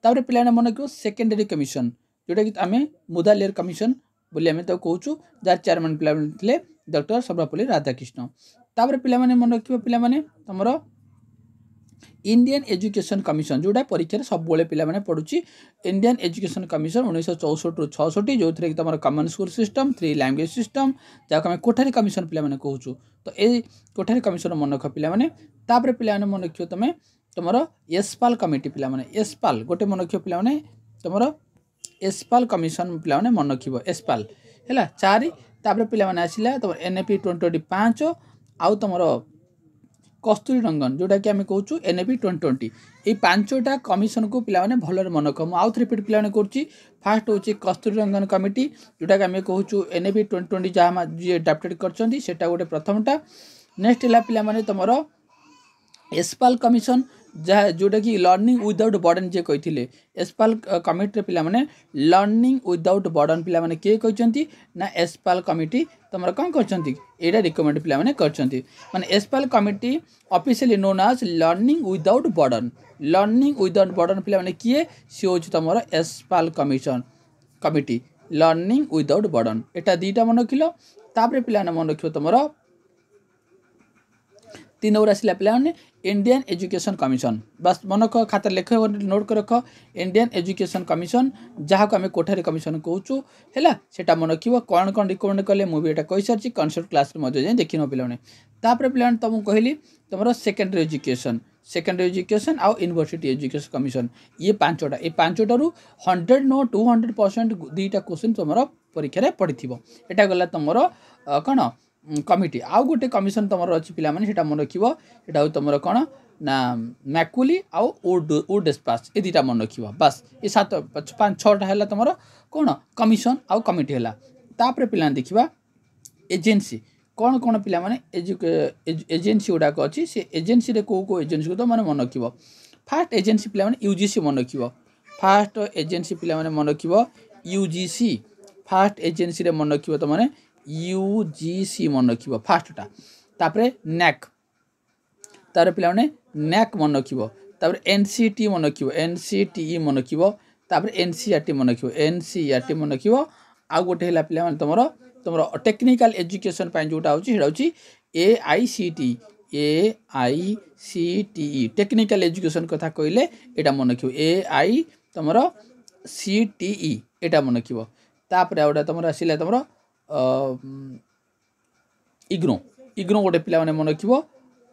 तापर पे मन रख सेकेंडरी कमिशन जोटा कि आम मुदालियर कमिशन बोली आम कहूँ जार चेयरमैन पे थे डॉक्टर सर्वपल्ली राधाकृष्ण। तापर पे मन रखिए पे तुम इंडियन एजुकेशन कमिशन जोटा परीक्षा सब पे पड़ुची इंडियन एजुकेशन कमिशन 1964 ରୁ 66 जो थे कि तुम common school system 3 language system जहाँ आम कोठारी कमिशन पे कहूँ। तो ये कोठारी कमिशन मन रख पे तापर पे मन रखिए तुम तुम एसपाल कमिटी पे एसपाल गोटे मन रखिए पे तुम एसपाल कमिशन पे मन रखिए एसपाल है 4 तापर पे आसला तुम एनएपी 2025 आउ तुम कस्तूरी रंगन जोटा कि आम कहूँ एनएपी 2020 ये 5टा कमिशन को पे भल मन रख आउ थे रिपीट पे करुच्ची। फास्ट हूँ कस्तूरी रंगन कमिटी जोटा कि आम कहूँ एनएपी 2020 जहाँ जी एडाप्टेड करटा गोटे प्रथमटा। नेक्स्ट है पे तुम एसपाल कमिशन जहाँ जोटा कि लर्निंग विदाउट बर्डन जे कही एसपाल कमिटी पे लर्निंग विदाउट बर्डन पे किए कहते ना एसपाल कमिटी तुम कौन कर रिकमेंड पे कर Yashpal committee officially known as learning without burden पे किए सी हूँ तुम Yashpal commission committee learning without burden यहाँ 2टा मन रखिल। तापर पे मन रख तुम 3 नंबर आसला पे इंडियन एजुकेशन कमिशन बस मन खाता लेख नोट कर रख इंडियन एजुकेशन कमिशन जहाँ को आम कोठारी कमिशन कहूँ है सेटा मन रख कौन कौन रिकमेंड कले मुझे यहाँ कही सारी कनसेप्ट क्लास देखी न पे। तापर पे तुमको कहली तुम सेकेंडरी एजुकेशन आउ यूनिवर्सिटी एजुकेशन कमिशन ये 5टा ये 5टारू 100 नो 200% 2टा क्वेश्चन तुम परीक्षा पड़ी यहाँ गला तुम कौन कमिटी आउ गोटे कमिशन तुम अच्छी पे मन रखा तुम कौन ना मैकुली आउ वुड स्पास ये 2टा मन रख बस ये 7-5-6टा है तुम कौन कमिशन आउ कमिटी है। तापर पे देखा एजेन्सी कौन कौन पे एजेन्सी गुड़ाक अच्छी से एजेन्सी कौ एजेन्सी को तो मैंने मन रख फास्ट एजेन्सी पे यूजीसी मन रख फास्ट एजेन्सी पे मन रख यूजीसी फास्ट एजेन्सी मन रख तो मैंने यूजीसी मन रख फास्टा। तापर नैक तार पे नैक मन रख तापर एनसीटी मन रखिबो एनसीटीई मन रखिबो तापर एनसीईआरटी मन रखिबो एनसीईआरटी मन रखिबो आ गोटे हला पिला माने तमरो टेक्निकल एजुकेशन पय जोटा होची हेडा होची एआईसीटीई टेक्निकल एजुकेशन कथा कहले एटा मन रखिबो एआई तमरो सीटीई एटा मन रखिबो तापर आउडा तमरो आसिला तमरो इग्नो इग्नो गोटे पिला माने मन रखिबो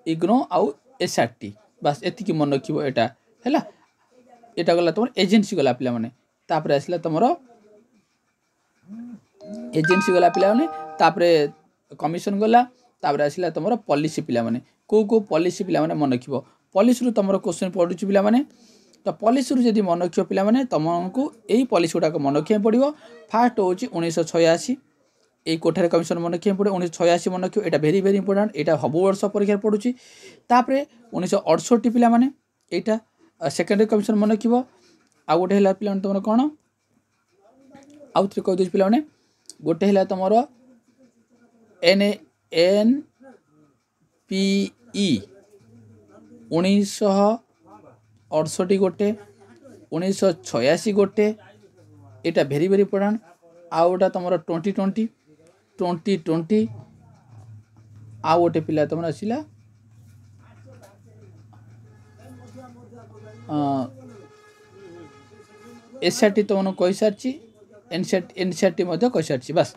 इग्नो आउ एसआरटी बस एति की मन रखिबो एटा हैला एटा गला तमरो एजेंसी गला पिला माने तापर आसिला तमरो एजेंसी गला पिला माने तापर कमिशन गला तापर आसिला तमरो पॉलिसी पिला माने को पॉलिसी पिला माने मन रखिबो पॉलिसी रु तमरो क्वेश्चन पडुची पिला माने तो पॉलिसी रु जदी मन रखियो पिला माने तमको एई पॉलिसी गुडा को मन रखिया पड़िबो फास्ट होची 1986 এই কোঠার কমিশন মনে রখিয়া পড়ে 1986 মনে রখিও এটা ভেরি ভেরি ইম্পর্টেন্ট এটা হব বর্ষ পরীক্ষার পড়ুছি তারপরে 1968 পিলা মানে এইটা সেকেন্ডারি কমিশন মনে রখিব আর গোটে হলা পিলা তোমার কোন আউ থ্রি কই দিছ পিলা মানে গোটে হলা তোমার एनपीई 1968 गोटे 1986 गोटे एटा भेरी भेरी इम्पोर्टेंट आउटा तुम 2020 आ गोटे पिला तुम आसला एसआरटी तुमको कही सारी एनसीईआरटी कही सारी बस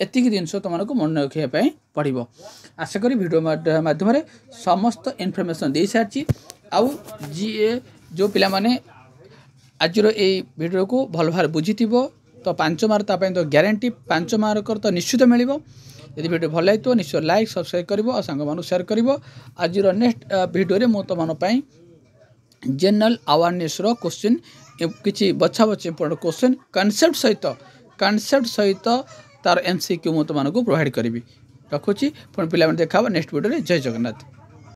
एतिक जिनस तुमको मन रखापी पड़ो आशा करी वीडियो माध्यम समस्त इनफर्मेशन दे सारी आउ जी जो पिला माने आज वीडियो को भल भाव बुझी तो 5 मार्क तापाई तो ग्यारंटी 5 मार्क तो निश्चित मिलिबो यदि वीडियो भल लगे तो निश्चय लाइक सब्सक्राइब करिवो और सांग मानु शेयर करिवो आज नेक्स्ट वीडियो रे मो तो मन पई जनरल अवेयरनेस रो क्वेश्चन किछि बछा बछ इंपोर्टेंट क्वेश्चन कांसेप्ट सहित तार एमसीक्यू मो तो मानको प्रोवाइड करिवि रखुची पुन पिला मन देखाबो नेक्स्ट वीडियो रे जय जगन्नाथ।